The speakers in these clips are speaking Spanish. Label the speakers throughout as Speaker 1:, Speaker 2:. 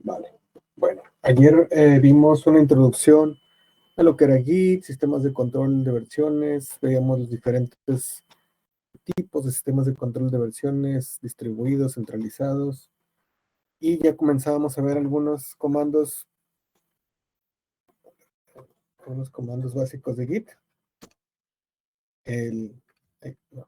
Speaker 1: Vale. Bueno, ayer vimos una introducción a lo que era Git, sistemas de control de versiones, veíamos los diferentes tipos de sistemas de control de versiones, distribuidos, centralizados, y ya comenzábamos a ver algunos comandos básicos de Git. No.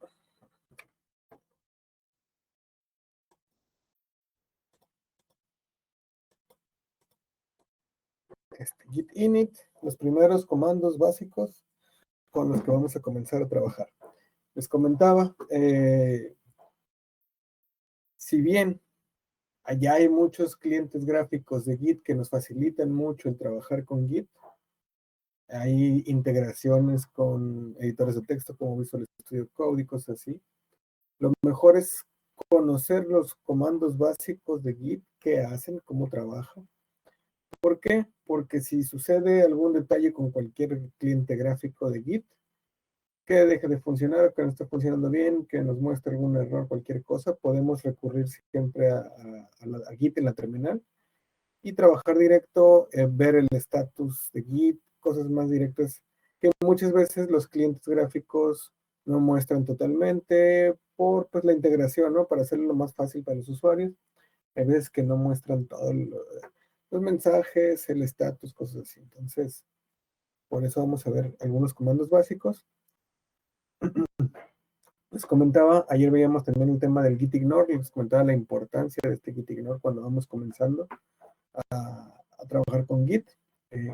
Speaker 1: Git init, los primeros comandos básicos con los que vamos a comenzar a trabajar. Les comentaba, si bien allá hay muchos clientes gráficos de Git que nos facilitan mucho el trabajar con Git, hay integraciones con editores de texto como Visual Studio Code y cosas así. Lo mejor es conocer los comandos básicos de Git, qué hacen, cómo trabajan. ¿Por qué? Porque si sucede algún detalle con cualquier cliente gráfico de Git, que deje de funcionar, que no está funcionando bien, que nos muestre algún error, cualquier cosa, podemos recurrir siempre a Git en la terminal y trabajar directo, ver el estatus de Git, cosas más directas que muchas veces los clientes gráficos no muestran totalmente por pues, la integración, ¿no? Para hacerlo lo más fácil para los usuarios. Hay veces que no muestran todos los mensajes, el estatus, cosas así. Entonces, por eso vamos a ver algunos comandos básicos. Les comentaba, ayer veíamos también el tema del git ignore, les comentaba la importancia de este git ignore cuando vamos comenzando a trabajar con Git.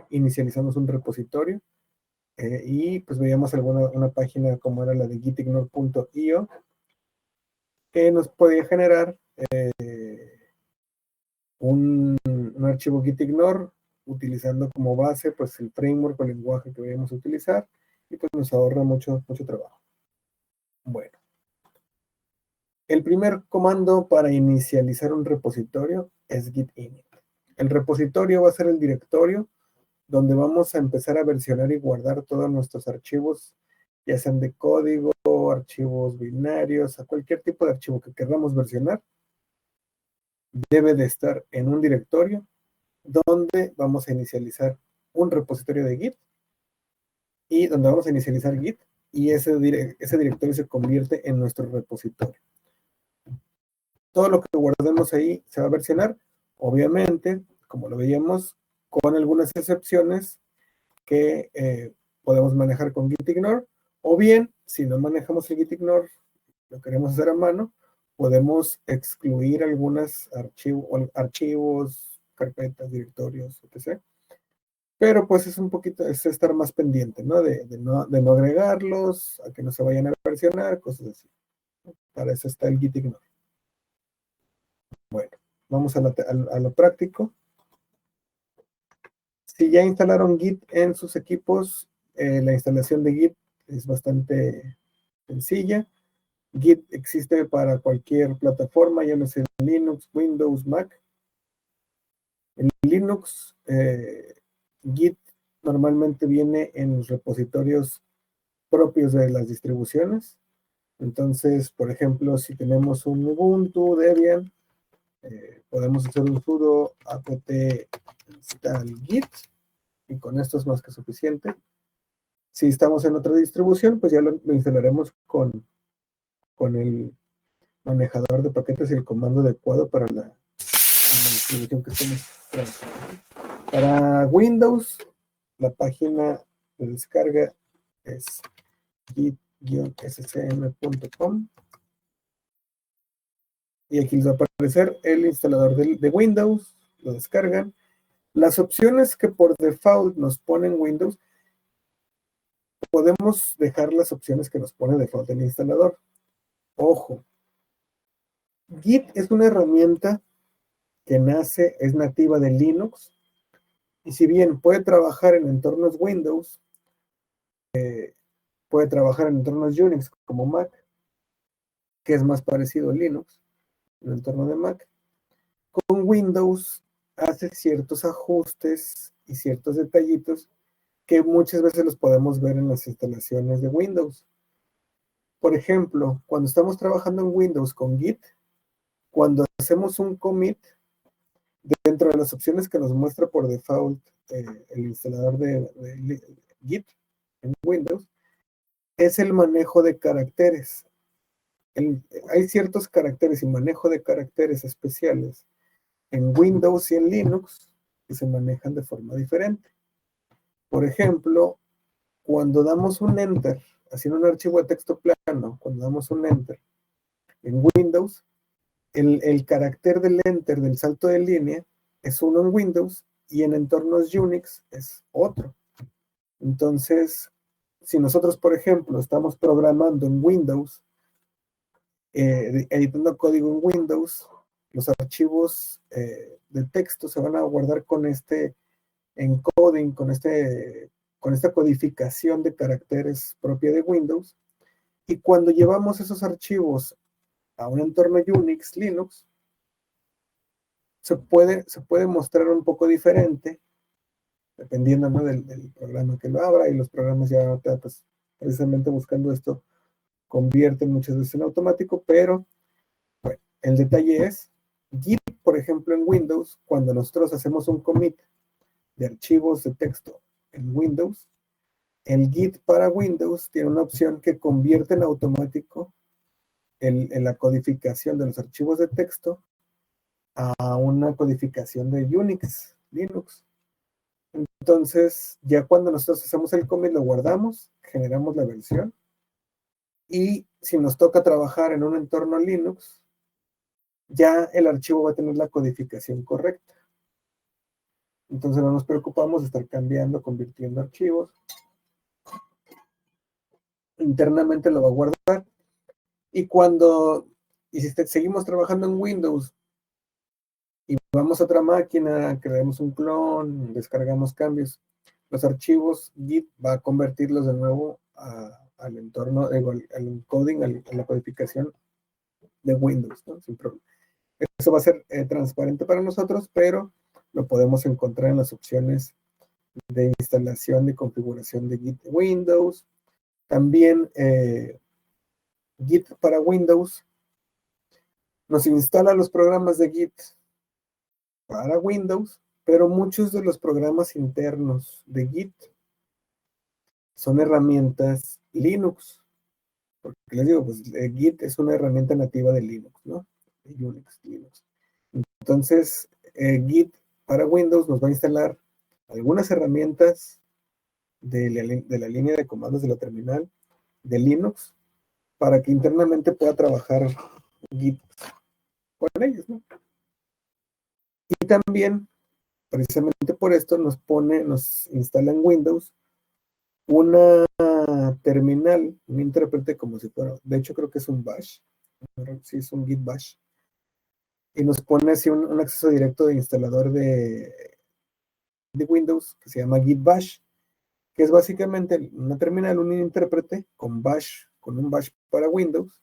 Speaker 1: Inicializamos un repositorio y pues veíamos una página como era la de gitignore.io que nos podía generar un archivo gitignore utilizando como base pues el framework o el lenguaje que vayamos a utilizar y pues nos ahorra mucho trabajo. Bueno, el primer comando para inicializar un repositorio es git init. El repositorio va a ser el directorio donde vamos a empezar a versionar y guardar todos nuestros archivos, ya sean de código, archivos binarios, a cualquier tipo de archivo que queramos versionar, debe de estar en un directorio donde vamos a inicializar un repositorio de Git y donde vamos a inicializar Git y ese directorio se convierte en nuestro repositorio. Todo lo que guardemos ahí se va a versionar, obviamente, como lo veíamos, con algunas excepciones que podemos manejar con git ignore, o bien, si no manejamos el git ignore, lo queremos hacer a mano, podemos excluir algunos archivos, carpetas, directorios, etc. Pero pues es un poquito, es estar más pendiente, ¿no? De no agregarlos, a que no se vayan a versionar, cosas así. Para eso está el git ignore. Bueno, vamos a lo práctico. Si ya instalaron Git en sus equipos, la instalación de Git es bastante sencilla. Git existe para cualquier plataforma, ya no sea Linux, Windows, Mac. En Linux, Git normalmente viene en los repositorios propios de las distribuciones. Entonces, por ejemplo, si tenemos un Ubuntu, Debian, podemos hacer un sudo apt install git y con esto es más que suficiente. Si estamos en otra distribución, pues ya lo instalaremos con el manejador de paquetes y el comando adecuado para la distribución que estemos trabajando. Para Windows, la página de descarga es git-scm.com y aquí les va a aparecer el instalador de Windows, lo descargan. Las opciones que por default nos ponen Windows, podemos dejar las opciones que nos pone default el instalador. Ojo, Git es una herramienta que es nativa de Linux, y si bien puede trabajar en entornos Windows, puede trabajar en entornos Unix como Mac, que es más parecido a Linux, en el entorno de Mac, con Windows hace ciertos ajustes y ciertos detallitos que muchas veces los podemos ver en las instalaciones de Windows. Por ejemplo, cuando estamos trabajando en Windows con Git, cuando hacemos un commit, Dentro de las opciones que nos muestra por default el instalador de Git en Windows, es el manejo de caracteres. Hay ciertos caracteres y manejo de caracteres especiales en Windows y en Linux que se manejan de forma diferente. Por ejemplo, cuando damos un Enter, haciendo un archivo de texto plano, cuando damos un Enter en Windows, el carácter del Enter, del salto de línea, es uno en Windows y en entornos Unix es otro. Entonces, si nosotros, por ejemplo, estamos programando en Windows, editando código en Windows, los archivos de texto se van a guardar con este encoding, con esta codificación de caracteres propia de Windows. Y cuando llevamos esos archivos a un entorno Unix, Linux, se puede mostrar un poco diferente, dependiendo, ¿no?, del programa que lo abra, y los programas ya, pues, precisamente buscando esto, convierten muchas veces en automático, pero bueno, el detalle es, Git, por ejemplo, en Windows, cuando nosotros hacemos un commit de archivos de texto en Windows, el Git para Windows tiene una opción que convierte en automático en la codificación de los archivos de texto a una codificación de Unix, Linux. Entonces, ya cuando nosotros hacemos el commit, lo guardamos, generamos la versión, y si nos toca trabajar en un entorno Linux, ya el archivo va a tener la codificación correcta. Entonces no nos preocupamos de estar cambiando, convirtiendo archivos. Internamente lo va a guardar. Y si seguimos trabajando en Windows y vamos a otra máquina, creamos un clon, descargamos cambios, los archivos Git va a convertirlos de nuevo al entorno, al encoding, a la codificación de Windows, ¿no? Sin problema. Eso va a ser transparente para nosotros, pero lo podemos encontrar en las opciones de instalación y configuración de Git Windows. También Git para Windows nos instala los programas de Git para Windows, pero muchos de los programas internos de Git son herramientas Linux. Porque les digo, pues Git es una herramienta nativa de Linux, ¿no? De Unix, Linux. Entonces, Git para Windows nos va a instalar algunas herramientas de la línea de comandos de la terminal de Linux para que internamente pueda trabajar Git con ellos, ¿no? Y también, precisamente por esto, nos instala en Windows una terminal, un intérprete como si fuera, de hecho creo que es un bash, sí es un Git bash, y nos pone así un acceso directo de instalador de Windows que se llama Git bash, que es básicamente una terminal, un intérprete con bash, con un bash para Windows,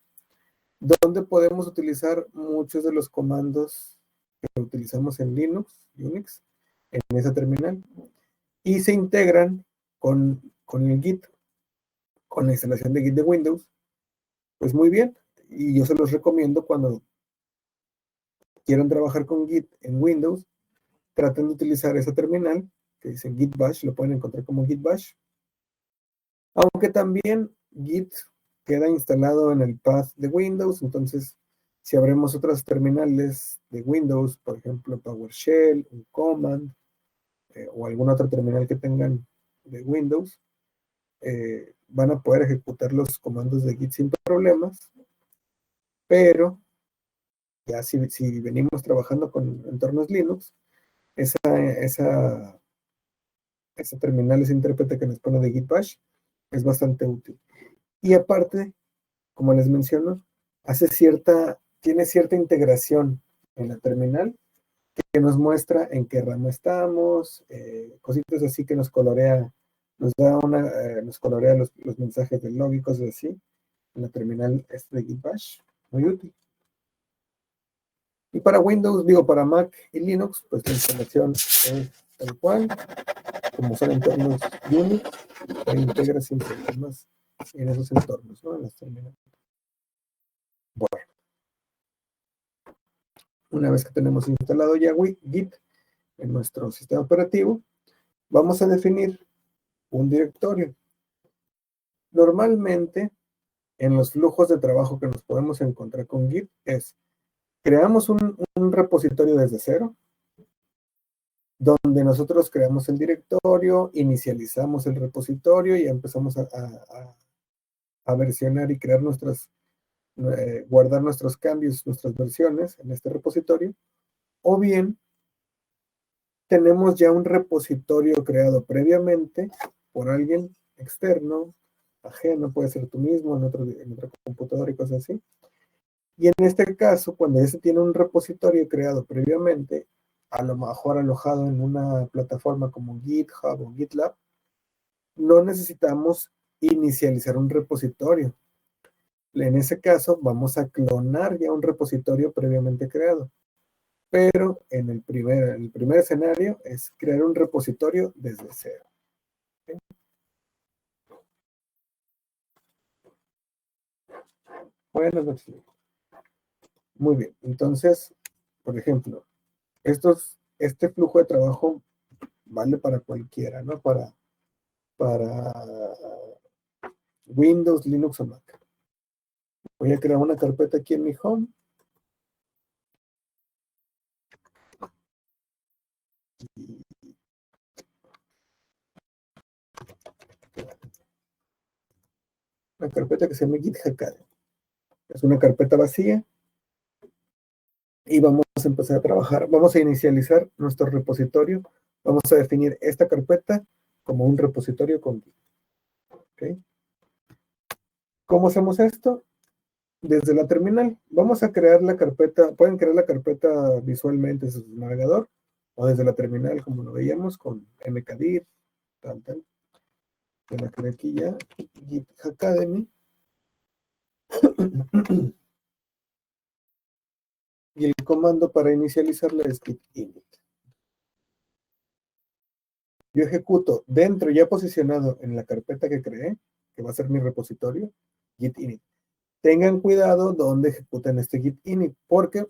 Speaker 1: donde podemos utilizar muchos de los comandos que utilizamos en Linux, Unix, en esa terminal, y se integran con el Git, con la instalación de Git de Windows, pues muy bien, y yo se los recomiendo cuando quieran trabajar con Git en Windows, traten de utilizar esa terminal, que dice Git bash, lo pueden encontrar como Git bash, aunque también Git queda instalado en el path de Windows, entonces si abrimos otras terminales de Windows, por ejemplo PowerShell, un Command, o alguna otra terminal que tengan de Windows, van a poder ejecutar los comandos de Git sin problemas, pero ya si venimos trabajando con entornos Linux, esa terminal, ese intérprete que nos pone de Git bash, es bastante útil. Y aparte, como les menciono, tiene cierta integración en la terminal que nos muestra en qué rama estamos, cositas así que nos colorea, nos colorea los mensajes de log y cosas así, en la terminal de Git bash, muy útil. Y para Windows, para Mac y Linux, pues la instalación es tal cual, como son entornos Unix, se integra sin problemas en esos entornos, ¿no? En las terminales. Bueno. Una vez que tenemos instalado ya Git en nuestro sistema operativo, vamos a definir un directorio. Normalmente, en los flujos de trabajo que nos podemos encontrar con Git es, creamos un repositorio desde cero, donde nosotros creamos el directorio, inicializamos el repositorio y empezamos a versionar y crear guardar nuestros cambios, nuestras versiones en este repositorio, o bien tenemos ya un repositorio creado previamente por alguien externo, ajeno, puede ser tú mismo, en otra computadora y cosas así. Y en este caso, cuando ya se tiene un repositorio creado previamente, a lo mejor alojado en una plataforma como GitHub o GitLab, no necesitamos inicializar un repositorio. En ese caso, vamos a clonar ya un repositorio previamente creado. Pero en el primer escenario es crear un repositorio desde cero. ¿Okay? Buenas noches. Muy bien. Entonces, por ejemplo, este flujo de trabajo vale para cualquiera, ¿no? Para Windows, Linux o Mac. Voy a crear una carpeta aquí en mi home. Una carpeta que se llama GitHub. Es una carpeta vacía. Y vamos a empezar a trabajar. Vamos a inicializar nuestro repositorio. Vamos a definir esta carpeta como un repositorio con Git. ¿Okay? ¿Cómo hacemos esto? Desde la terminal. Vamos a crear la carpeta. Pueden crear la carpeta visualmente desde su navegador o desde la terminal, como lo veíamos, con mkdir, tal. Ya la creé aquí ya. Git Academy. Y el comando para inicializarla es git init. Yo ejecuto dentro, ya posicionado en la carpeta que creé, que va a ser mi repositorio, git init. Tengan cuidado donde ejecuten este git init, porque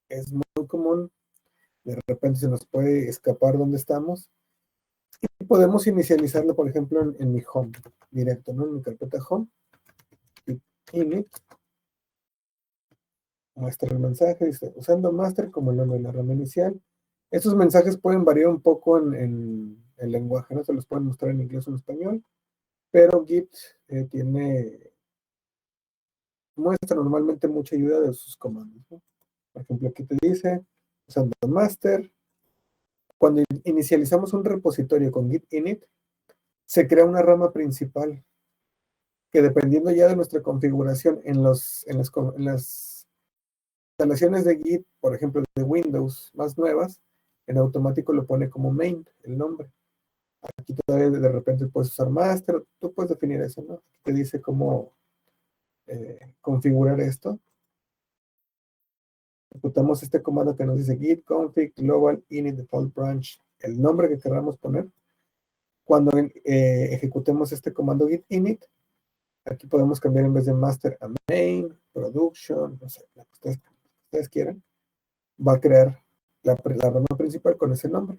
Speaker 1: es muy común, de repente se nos puede escapar donde estamos, y podemos inicializarlo, por ejemplo, en mi home, directo, ¿no? En mi carpeta home, git init, muestra el mensaje, dice, usando master como el nombre de la rama inicial. Estos mensajes pueden variar un poco en el lenguaje, ¿no? Se los pueden mostrar en inglés o en español, pero Git muestra normalmente mucha ayuda de sus comandos, ¿no? Por ejemplo, aquí te dice, usando master, cuando inicializamos un repositorio con git init, se crea una rama principal que dependiendo ya de nuestra configuración en las instalaciones de Git, por ejemplo, de Windows más nuevas, en automático lo pone como main, el nombre. Aquí todavía de repente puedes usar master, tú puedes definir eso, ¿no? Aquí te dice cómo configurar esto. Ejecutamos este comando que nos dice git config global init default branch, el nombre que queramos poner. Cuando ejecutemos este comando git init, aquí podemos cambiar en vez de master a main, production, no sé, lo que ustedes quieran. Va a crear la rama principal con ese nombre.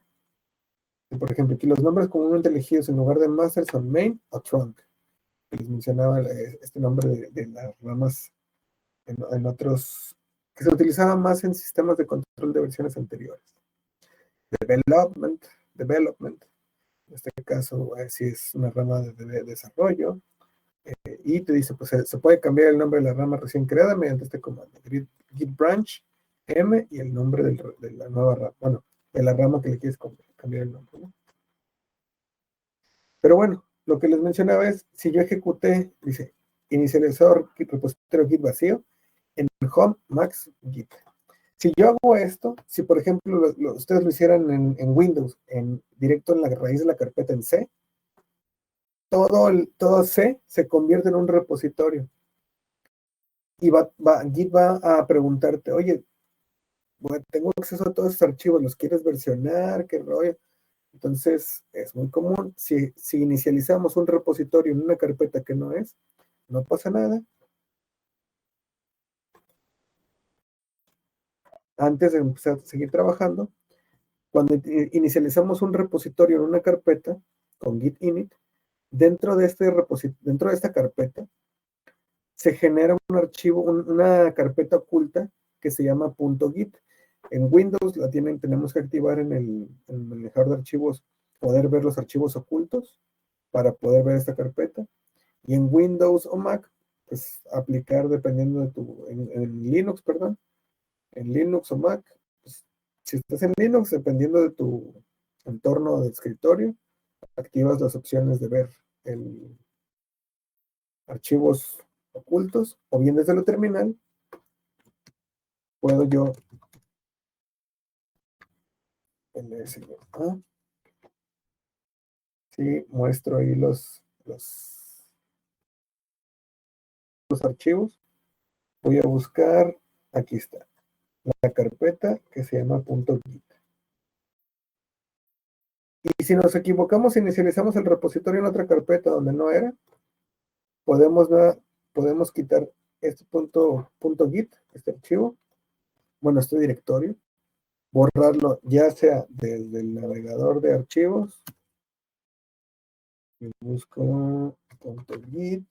Speaker 1: Y por ejemplo, aquí los nombres comúnmente elegidos en lugar de master son main o trunk. Les mencionaba este nombre de las ramas en otros, que se utilizaba más en sistemas de control de versiones anteriores. Development, en este caso, si es una rama de desarrollo, y te dice, pues se puede cambiar el nombre de la rama recién creada mediante este comando, git branch m y el nombre de la nueva rama, bueno, de la rama que le quieres cambiar el nombre, ¿no? Pero bueno, lo que les mencionaba es, si yo ejecuté, dice, inicializador repositorio git vacío, en home max git. Si yo hago esto, si por ejemplo ustedes lo hicieran en Windows, directo en la raíz de la carpeta en C, todo C se convierte en un repositorio. Y Git va a preguntarte, oye, bueno, tengo acceso a todos estos archivos, ¿los quieres versionar? ¿Qué rollo? Entonces, es muy común. Si inicializamos un repositorio en una carpeta que no es, no pasa nada. antes de empezar a seguir trabajando, cuando inicializamos un repositorio en una carpeta con git init, dentro de esta carpeta se genera un archivo, una carpeta oculta que se llama .git. En Windows tenemos que activar en el manejador de archivos, poder ver los archivos ocultos para poder ver esta carpeta. Y en Windows o Mac, pues aplicar dependiendo de en Linux, perdón, en Linux o Mac, pues, si estás en Linux, dependiendo de tu entorno de escritorio, activas las opciones de ver el archivos ocultos, o bien desde la terminal, puedo yo sí, muestro ahí los archivos. Voy a buscar, aquí está, la carpeta que se llama .git. Y si nos equivocamos, inicializamos el repositorio en otra carpeta donde no era, podemos quitar este .git, este archivo, bueno, este directorio, borrarlo ya sea desde el navegador de archivos, y busco .git,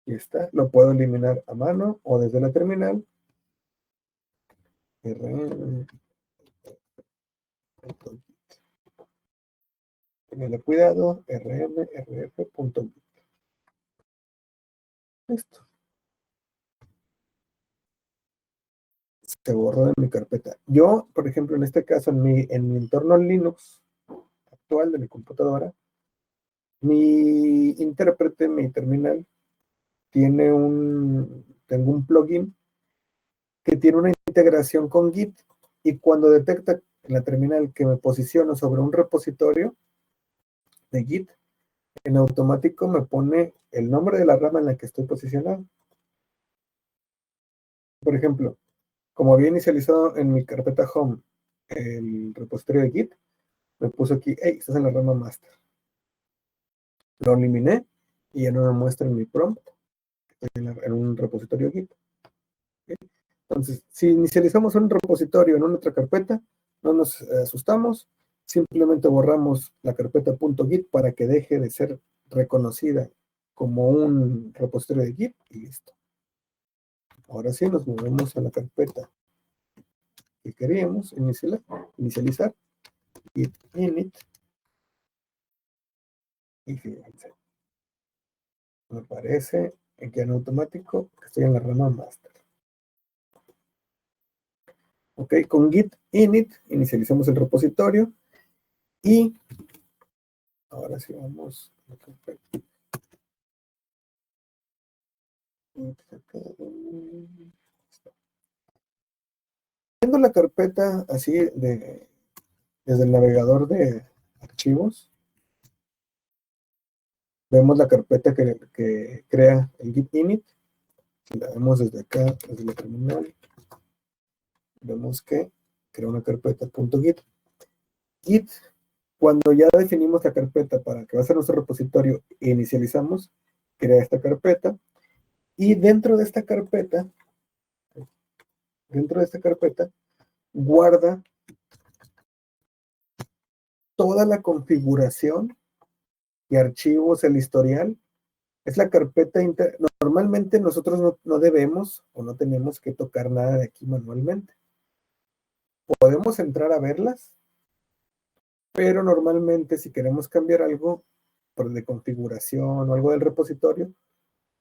Speaker 1: y está, lo puedo eliminar a mano o desde la terminal, rm. Tenganle cuidado, rmrf.git. Listo. Se borró de mi carpeta. Yo, por ejemplo, en este caso, en mi entorno Linux actual de mi computadora, mi intérprete, mi terminal, tengo un plugin que tiene una integración con Git, y cuando detecta en la terminal que me posiciono sobre un repositorio de Git, en automático me pone el nombre de la rama en la que estoy posicionado. Por ejemplo, como había inicializado en mi carpeta home el repositorio de Git, me puso aquí, hey, estás en la rama master. Lo eliminé y ya no me muestra en mi prompt, en un repositorio Git. ¿Okay? Entonces, si inicializamos un repositorio en una otra carpeta, no nos asustamos, simplemente borramos la carpeta .git para que deje de ser reconocida como un repositorio de Git y listo. Ahora sí, nos movemos a la carpeta que queríamos inicializar, git init, y fíjense, me parece que en automático estoy en la rama master. Ok, con git init inicializamos el repositorio y ahora sí vamos a la carpeta. Viendo la carpeta así desde el navegador de archivos, vemos la carpeta que crea el git init. Si la vemos desde acá, desde la terminal, vemos que crea una carpeta .git. Git, cuando ya definimos la carpeta para que va a ser nuestro repositorio e inicializamos, crea esta carpeta, y dentro de esta carpeta, guarda toda la configuración y archivos, el historial. Es la carpeta normalmente nosotros no debemos o no tenemos que tocar nada de aquí manualmente. Podemos entrar a verlas, pero normalmente si queremos cambiar algo de configuración o algo del repositorio,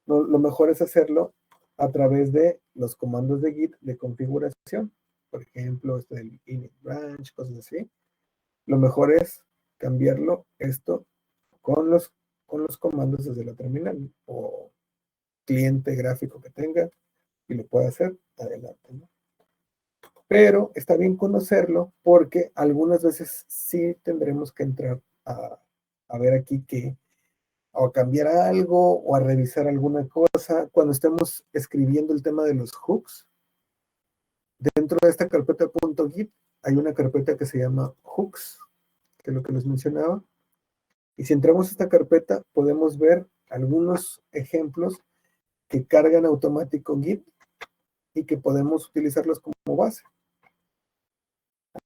Speaker 1: lo mejor es hacerlo a través de los comandos de Git de configuración. Por ejemplo, del init branch, cosas así. Lo mejor es cambiarlo esto con los comandos desde la terminal o cliente gráfico que tenga y lo puede hacer, adelante, ¿no? Pero está bien conocerlo porque algunas veces sí tendremos que entrar a ver aquí o a cambiar algo o a revisar alguna cosa. Cuando estemos escribiendo el tema de los hooks, dentro de esta carpeta .git hay una carpeta que se llama hooks, que es lo que les mencionaba. Y si entramos a esta carpeta, podemos ver algunos ejemplos que cargan automático Git y que podemos utilizarlos como base.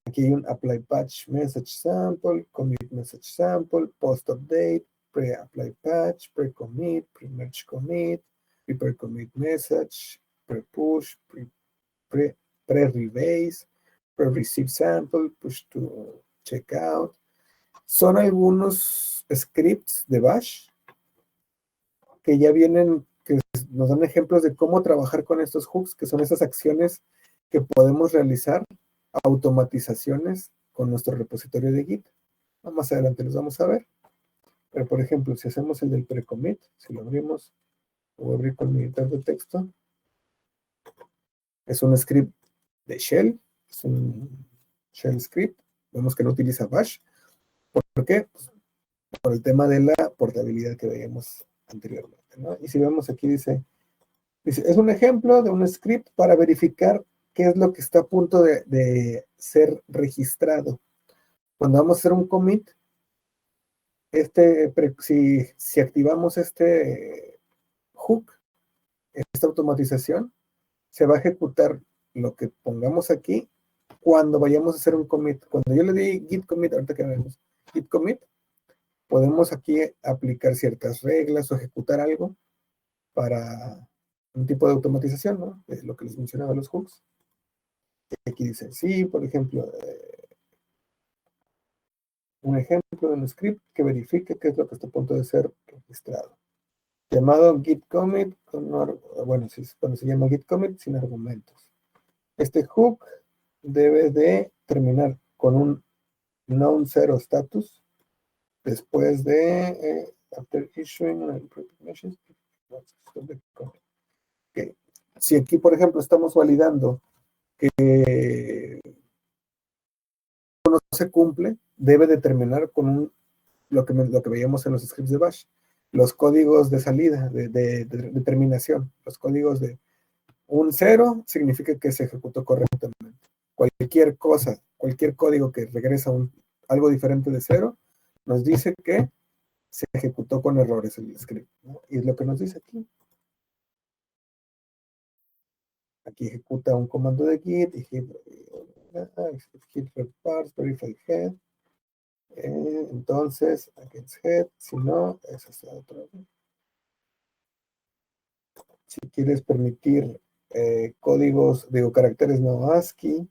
Speaker 1: Aquí hay un apply patch message sample, commit message sample, post update, pre-apply patch, pre-commit, pre-merge commit, prepare commit message, pre-push, pre-rebase, pre-receive sample, push to checkout. Son algunos scripts de Bash que ya vienen, que nos dan ejemplos de cómo trabajar con estos hooks, que son esas acciones que podemos realizar, automatizaciones con nuestro repositorio de Git. Más adelante los vamos a ver. Pero por ejemplo, si hacemos el del pre-commit, si lo abrimos, lo voy a abrir con mi editor de texto. Es un script de shell, es un shell script. Vemos que no utiliza bash. ¿Por qué? Pues por el tema de la portabilidad que veíamos anteriormente, ¿no? Y si vemos aquí dice, es un ejemplo de un script para verificar qué es lo que está a punto de ser registrado. Cuando vamos a hacer un commit, si activamos este hook, esta automatización, se va a ejecutar lo que pongamos aquí cuando vayamos a hacer un commit. Cuando yo le di git commit, ahorita que vemos git commit, podemos aquí aplicar ciertas reglas o ejecutar algo para un tipo de automatización, ¿no? Es lo que les mencionaba los hooks. Aquí dice, sí, por ejemplo, un ejemplo de un script que verifique qué es lo que está a punto de ser registrado. Llamado git commit, bueno, cuando se llama git commit sin argumentos. Este hook debe de terminar con un known zero status después de after issuing okay. Si aquí, por ejemplo, estamos validando que no se cumple, debe de terminar con lo que veíamos en los scripts de Bash, los códigos de salida, de terminación, los códigos de un 0 significa que se ejecutó correctamente. Cualquier cosa, cualquier código que regresa algo diferente de 0, nos dice que se ejecutó con errores el script, ¿no? Y es lo que nos dice aquí. Aquí ejecuta un comando de git, y git parse, verify head. Entonces, against head, si no, es hasta otro. Si quieres permitir códigos, digo, caracteres no ASCII,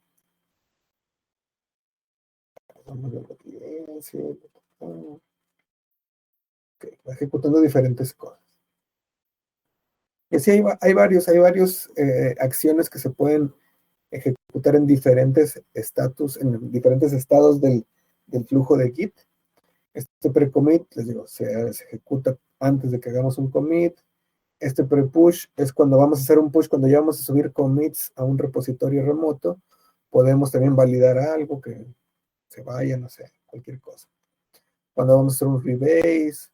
Speaker 1: vamos a ver aquí, okay, va ejecutando diferentes cosas. Y así hay varios acciones que se pueden ejecutar en diferentes estatus, en diferentes estados del flujo de Git. Este pre-commit, les digo, se ejecuta antes de que hagamos un commit. Este pre-push es cuando vamos a hacer un push, cuando ya vamos a subir commits a un repositorio remoto, podemos también validar algo que se vaya, no sé, cualquier cosa. Cuando vamos a hacer un rebase,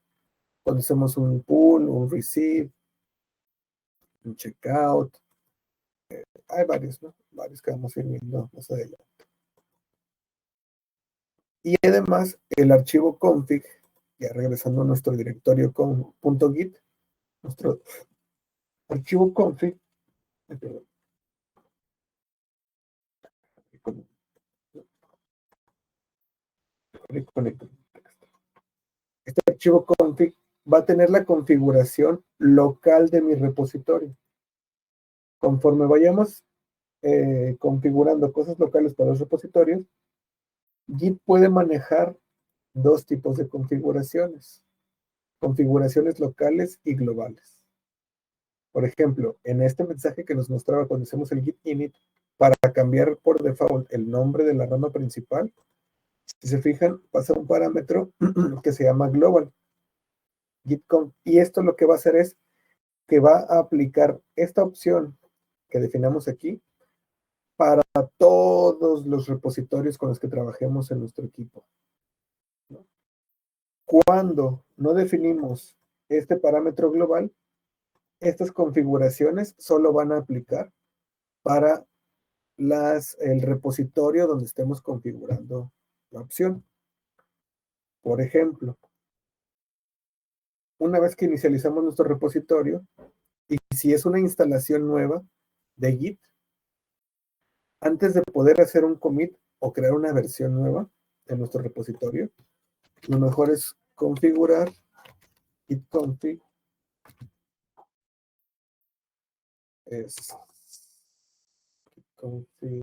Speaker 1: cuando hacemos un pull, un receive, un checkout, hay varios, ¿no? Varios que vamos a ir viendo más adelante. Y además, el archivo config, ya regresando a nuestro directorio con .git, nuestro archivo config, este archivo config va a tener la configuración local de mi repositorio. Conforme vayamos configurando cosas locales para los repositorios, Git puede manejar dos tipos de configuraciones locales y globales. Por ejemplo, en este mensaje que nos mostraba cuando hacemos el git init, para cambiar por default el nombre de la rama principal, si se fijan, pasa un parámetro que se llama global, gitconf, y esto lo que va a hacer es que va a aplicar esta opción que definamos aquí para todos los repositorios con los que trabajemos en nuestro equipo. Cuando no definimos este parámetro global, estas configuraciones solo van a aplicar para el repositorio donde estemos configurando la opción. Por ejemplo, una vez que inicializamos nuestro repositorio, y si es una instalación nueva de Git, antes de poder hacer un commit o crear una versión nueva en nuestro repositorio, lo mejor es configurar git config es config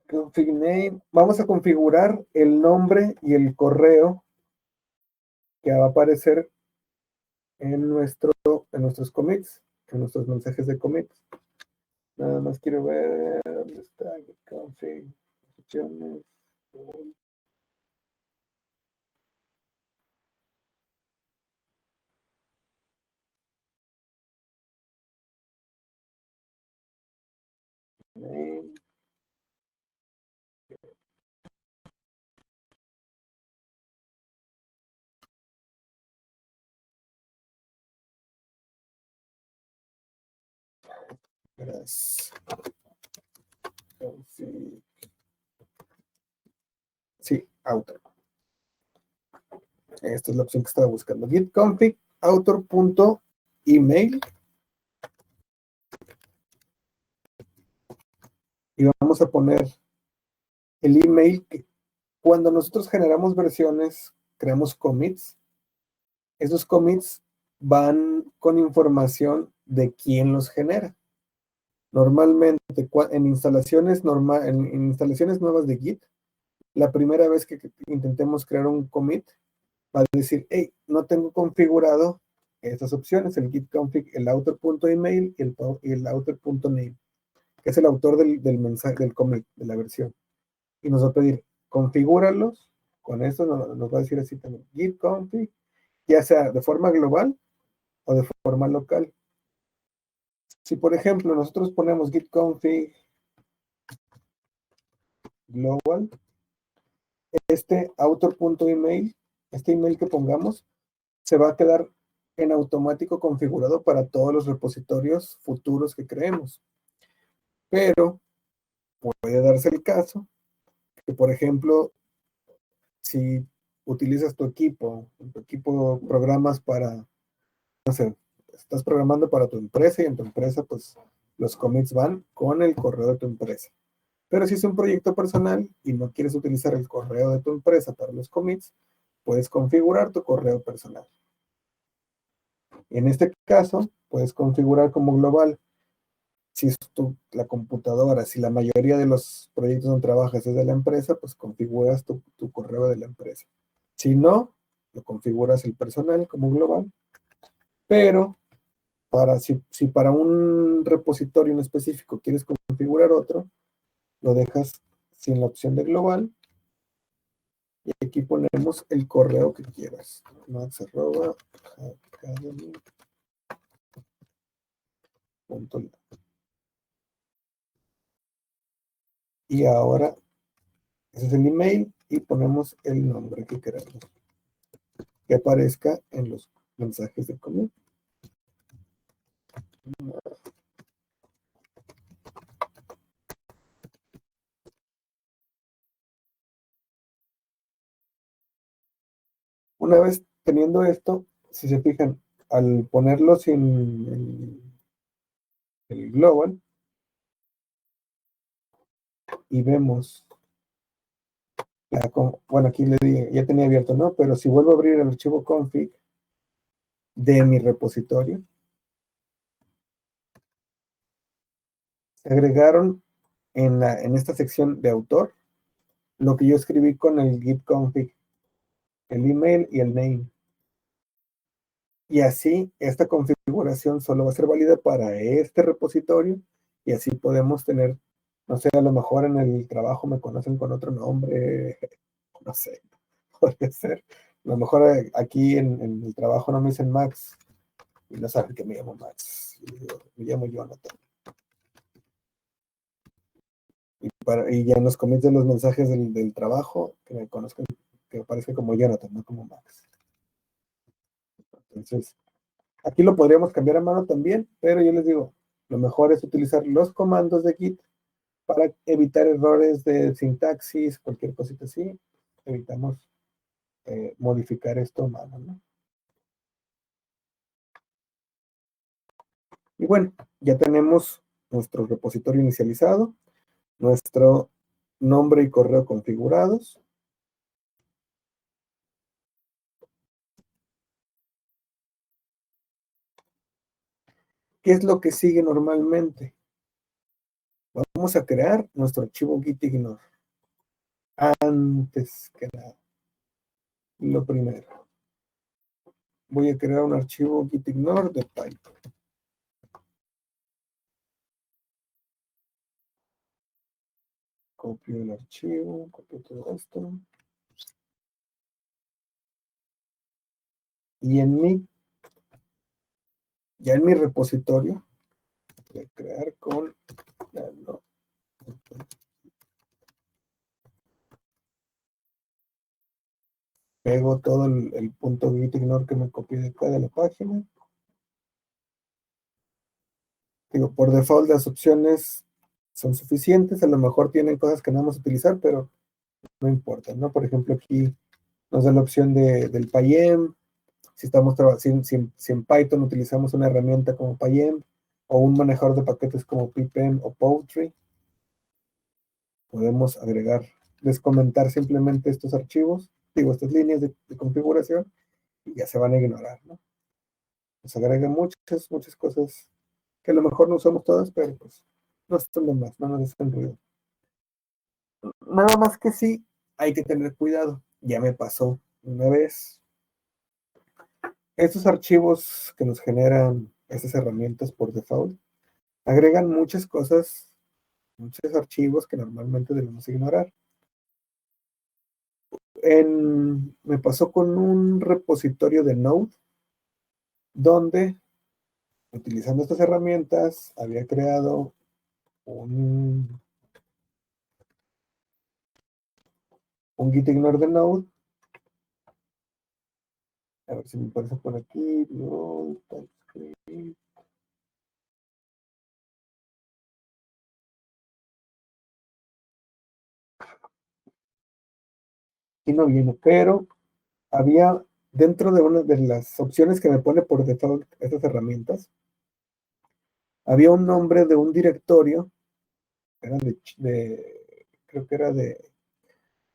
Speaker 1: config name. Vamos a configurar el nombre y el correo que va a aparecer en nuestros commits, en nuestros mensajes de commits. Nada más quiero ver dónde está config, opciones, name. Gracias. Config. Sí, author. Esta es la opción que estaba buscando. Git config author.email. Y vamos a poner el email que cuando nosotros generamos versiones, creamos commits. Esos commits van con información de quién los genera. Normalmente en instalaciones nuevas de Git, la primera vez que intentemos crear un commit, va a decir, hey, no tengo configurado estas opciones, el git config, el author.email y el author.name, que es el autor del mensaje, del commit, de la versión. Y nos va a pedir, configúralos. Con esto nos va a decir así también, git config, ya sea de forma global o de forma local. Si, por ejemplo, nosotros ponemos git config global, este author.email, este email que pongamos, se va a quedar en automático configurado para todos los repositorios futuros que creemos. Pero puede darse el caso que, por ejemplo, si utilizas tu equipo programas para, no sé, estás programando para tu empresa y en tu empresa, pues, los commits van con el correo de tu empresa. Pero si es un proyecto personal y no quieres utilizar el correo de tu empresa para los commits, puedes configurar tu correo personal. En este caso, puedes configurar como global. Si es la computadora, si la mayoría de los proyectos donde trabajas es de la empresa, pues configuras tu correo de la empresa. Si no, lo configuras el personal como global. Pero si para un repositorio en específico quieres configurar otro, lo dejas sin la opción de global. Y aquí ponemos el correo que quieras. max@academy.lab. Y ahora, ese es el email y ponemos el nombre que queramos que aparezca en los mensajes de commit. Una vez teniendo esto, si se fijan, al ponerlo sin el global y vemos, bueno, aquí le dije, ya tenía abierto, ¿no? Pero si vuelvo a abrir el archivo config de mi repositorio, se agregaron en esta sección de autor lo que yo escribí con el git config, el email y el name. Y así esta configuración solo va a ser válida para este repositorio y así podemos tener, no sé, a lo mejor en el trabajo me conocen con otro nombre, no sé, puede ser. A lo mejor aquí en el trabajo no me dicen Max y no saben que me llamo Max, me llamo Jonathan. Y ya en los commits de los mensajes del trabajo, que me conozcan, que aparezca como Jonathan, no como Max. Entonces, aquí lo podríamos cambiar a mano también, pero yo les digo, Lo mejor es utilizar los comandos de Git para evitar errores de sintaxis, cualquier cosita así. Evitamos modificar esto a mano, ¿no? Y bueno, ya tenemos nuestro repositorio inicializado, nuestro nombre y correo configurados. ¿Qué es lo que sigue normalmente? Vamos a crear nuestro archivo gitignore. Antes que nada, lo primero, voy a crear un archivo gitignore de Python. Copio el archivo, copio todo esto. Y ya en mi repositorio, voy a crear con, no, pego todo el punto gitignore que me copié de acá de la página. Digo, por default las opciones son suficientes, a lo mejor tienen cosas que no vamos a utilizar, pero no importa, ¿no? Por ejemplo, aquí nos da la opción del PyEm, si estamos trabajando, si en Python utilizamos una herramienta como PyEm o un manejador de paquetes como pipem o Poultry, podemos agregar, descomentar simplemente estos archivos, digo, estas líneas de configuración, y ya se van a ignorar, ¿no? Nos agrega muchas cosas que a lo mejor no usamos todas, pero pues no son de más, no nos hacen ruido. Nada más que sí, hay que tener cuidado. Ya me pasó una vez. Estos archivos que nos generan estas herramientas por default agregan muchas cosas, muchos archivos que normalmente debemos ignorar. Me pasó con un repositorio de Node, donde utilizando estas herramientas había creado un gitignore de Node. A ver si me parece por aquí. Node, TypeScript. Aquí no viene, pero había dentro de una de las opciones que me pone por default estas herramientas, había un nombre de un directorio, era creo que era de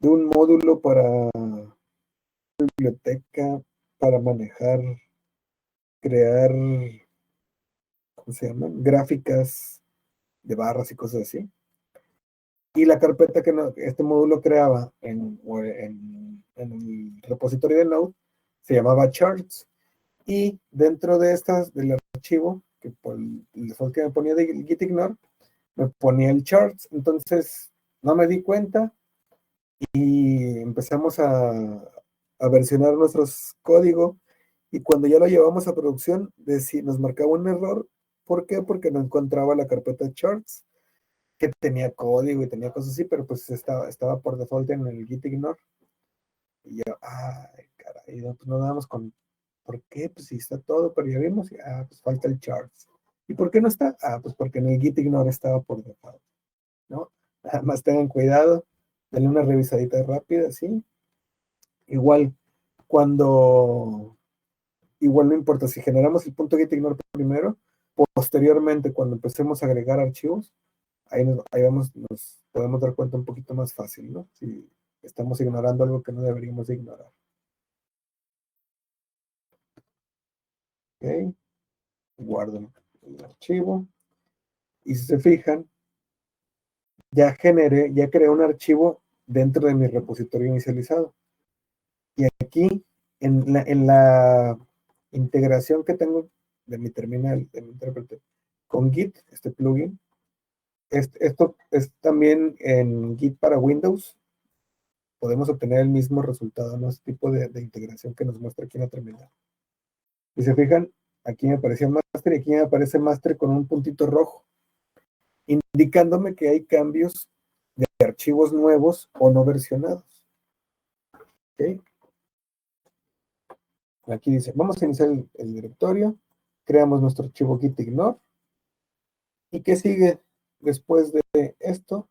Speaker 1: un módulo para biblioteca, para manejar, crear, ¿cómo se llaman? Gráficas de barras y cosas así. Y la carpeta que este módulo creaba en el repositorio de Node se llamaba charts. Y dentro de del archivo, que por el default que me ponía de gitignore, me ponía el charts. Entonces no me di cuenta y empezamos a versionar nuestros códigos. Y cuando ya lo llevamos a producción, nos marcaba un error. ¿Por qué? Porque no encontraba la carpeta charts, que tenía código y tenía cosas así, pero pues estaba por default en el gitignore. Y yo, ay, caray, no damos con, ¿por qué? Pues sí está todo, pero ya vimos, pues falta el charts. ¿Y por qué no está? Pues porque en el gitignore estaba por default, ¿no? Nada más tengan cuidado, denle una revisadita rápida, ¿sí? Igual, cuando, igual no importa, si generamos el punto gitignore primero, posteriormente, cuando empecemos a agregar archivos, ahí nos podemos dar cuenta un poquito más fácil, ¿no? Si estamos ignorando algo que no deberíamos de ignorar. ¿Ok? Guardo el archivo. Y si se fijan, ya creé un archivo dentro de mi repositorio inicializado. Y aquí, en la integración que tengo de mi terminal, de mi intérprete, con Git, este plugin, esto es también en Git para Windows, podemos obtener el mismo resultado, ¿no? Este tipo de integración que nos muestra aquí en la terminal. Si se fijan, aquí me aparecía master y aquí me aparece master con un puntito rojo, indicándome que hay cambios de archivos nuevos o no versionados. ¿Okay? Aquí dice, vamos a iniciar el directorio, creamos nuestro archivo gitignore, ¿Y qué sigue después de esto?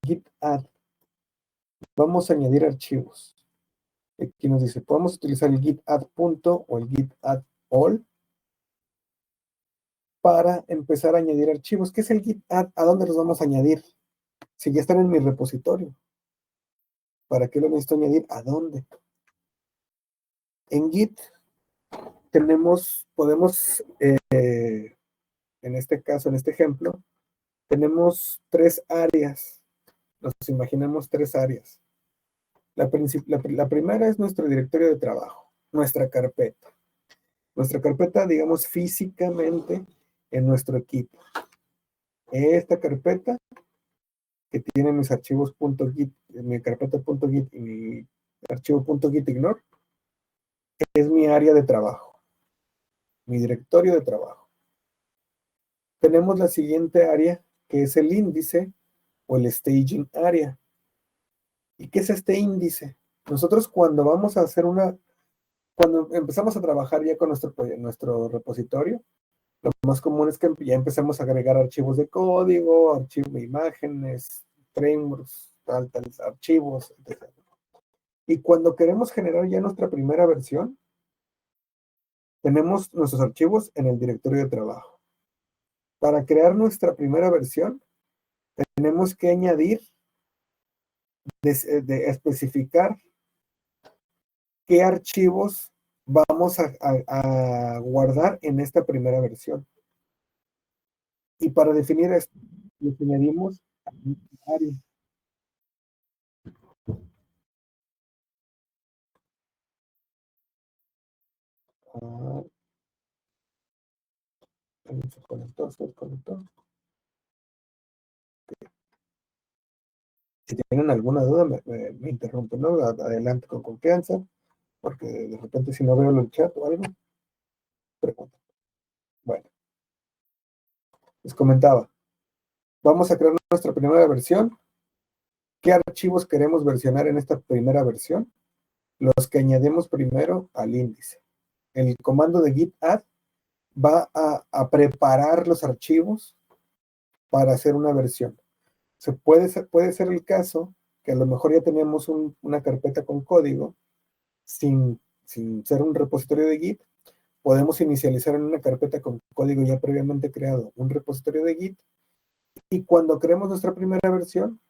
Speaker 1: Git add. Vamos a añadir archivos. Aquí nos dice, podemos utilizar el git add punto o el git add all para empezar a añadir archivos. ¿Qué es el git add? ¿A dónde los vamos a añadir? Si ya están en mi repositorio. ¿Para qué lo necesito añadir? ¿A dónde? En Git podemos, en este caso, en este ejemplo, tenemos 3 áreas. Nos imaginamos 3 áreas. La primera es nuestro directorio de trabajo, nuestra carpeta. Nuestra carpeta, digamos, físicamente en nuestro equipo. Esta carpeta que tiene mis archivos .git, mi carpeta .git y mi archivo .gitignore, es mi área de trabajo, mi directorio de trabajo. Tenemos la siguiente área, que es el índice o el staging area. ¿Y qué es este índice? Nosotros cuando empezamos a trabajar ya con nuestro repositorio, lo más común es que ya empezamos a agregar archivos de código, archivos de imágenes, frameworks, tales archivos, etc. Y cuando queremos generar ya nuestra primera versión, tenemos nuestros archivos en el directorio de trabajo. Para crear nuestra primera versión, tenemos que añadir, de especificar qué archivos vamos a guardar en esta primera versión. Y para definir esto, le añadimos área. Se conectó. Si tienen alguna duda, me interrumpen, ¿no? Adelante con confianza, porque de repente si no veo el chat o algo, pregunto. Bueno, les comentaba, vamos a crear nuestra primera versión. ¿Qué archivos queremos versionar en esta primera versión? Los que añadimos primero al índice. El comando de git add va a preparar los archivos para hacer una versión. Puede ser el caso que a lo mejor ya tenemos una carpeta con código sin ser un repositorio de Git. Podemos inicializar en una carpeta con código ya previamente creado un repositorio de Git, y cuando creemos nuestra primera versión,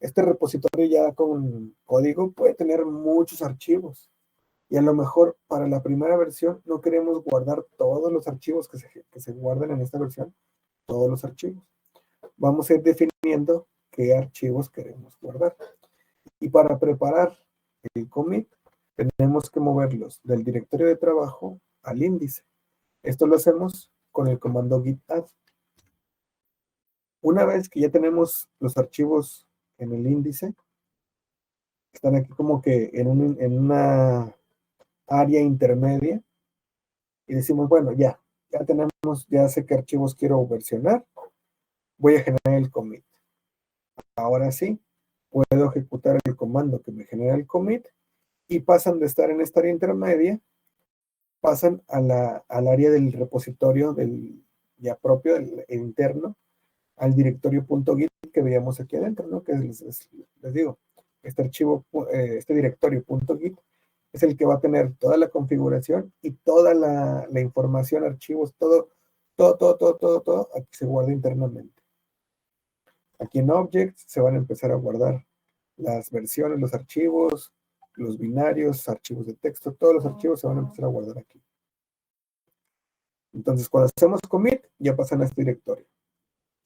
Speaker 1: este repositorio ya con código puede tener muchos archivos, y a lo mejor para la primera versión no queremos guardar todos los archivos que se guarden en esta versión, todos los archivos. Vamos a ir definiendo qué archivos queremos guardar. Y para preparar el commit, tenemos que moverlos del directorio de trabajo al índice. Esto lo hacemos con el comando git add. Una vez que ya tenemos los archivos en el índice, están aquí como que en una área intermedia, y decimos, bueno, ya tenemos, ya sé qué archivos quiero versionar, voy a generar el commit. Ahora sí, puedo ejecutar el comando que me genera el commit, y pasan de estar en esta área intermedia, pasan al área del repositorio ya propio, del interno, al directorio .git que veíamos aquí adentro, ¿no? Que les digo, este archivo, este directorio .git es el que va a tener toda la configuración y toda la información, archivos, todo, aquí se guarda internamente. Aquí en Objects se van a empezar a guardar las versiones, los archivos, los binarios, archivos de texto, todos los archivos se van a empezar a guardar aquí. Entonces, cuando hacemos commit, ya pasan a este directorio.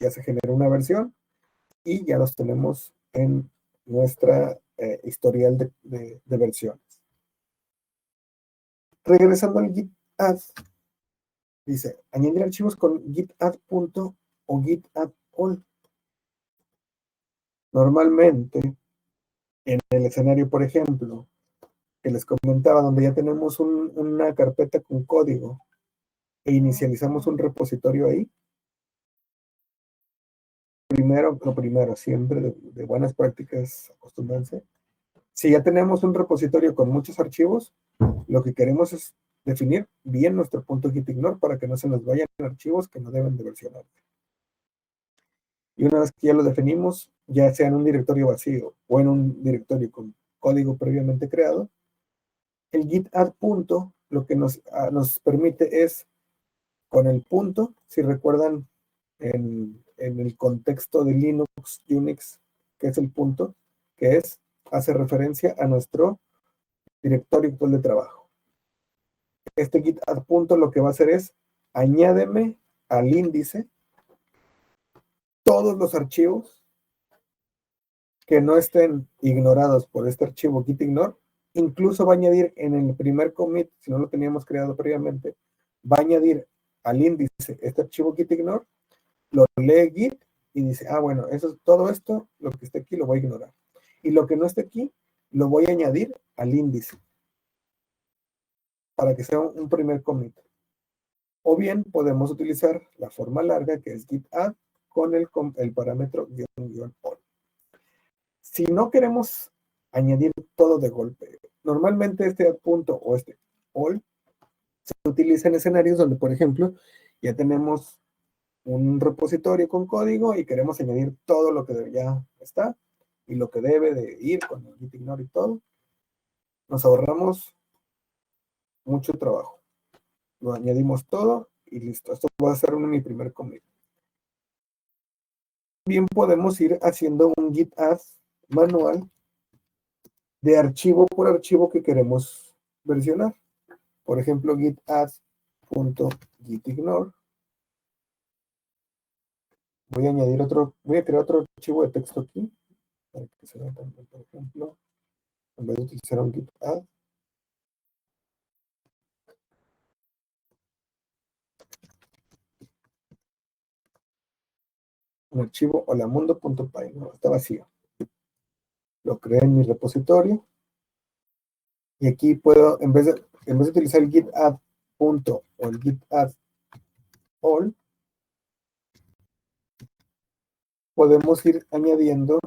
Speaker 1: Ya se genera una versión y ya los tenemos en nuestra historial de versiones. Regresando al git add, dice, añadir archivos con git add punto o git add all. Normalmente, en el escenario, por ejemplo, que les comentaba, donde ya tenemos una carpeta con código e inicializamos un repositorio ahí, lo primero, siempre de buenas prácticas, acostúmbrense. Si ya tenemos un repositorio con muchos archivos, lo que queremos es definir bien nuestro .gitignore para que no se nos vayan archivos que no deben de versionar. Y una vez que ya lo definimos, ya sea en un directorio vacío o en un directorio con código previamente creado, el git add punto lo que nos permite es, con el punto, si recuerdan en el contexto de Linux, Unix, que es el punto, que hace referencia a nuestro directorio actual de trabajo. Este git add punto lo que va a hacer es, añádeme al índice todos los archivos que no estén ignorados por este archivo gitignore. Incluso va a añadir en el primer commit, si no lo teníamos creado previamente, va a añadir al índice este archivo gitignore, lo lee Git y dice, bueno, todo esto, lo que esté aquí lo voy a ignorar. Y lo que no esté aquí, lo voy a añadir al índice para que sea un primer commit. O bien podemos utilizar la forma larga que es git add con el parámetro --all. Si no queremos añadir todo de golpe, normalmente este add punto o este all se utiliza en escenarios donde, por ejemplo, ya tenemos un repositorio con código y queremos añadir todo lo que ya está y lo que debe de ir con el gitignore y todo. Nos ahorramos mucho trabajo. Lo añadimos todo y listo. Esto va a ser mi primer commit. Bien, podemos ir haciendo un git add manual de archivo por archivo que queremos versionar. Por ejemplo, git add.gitignore. Voy a crear otro archivo de texto aquí, para que se vea también, por ejemplo, en vez de utilizar un git add, un archivo holamundo.py, no, está vacío. Lo creé en mi repositorio, y aquí puedo, en vez de utilizar el git add punto o el git add all, podemos ir añadiendo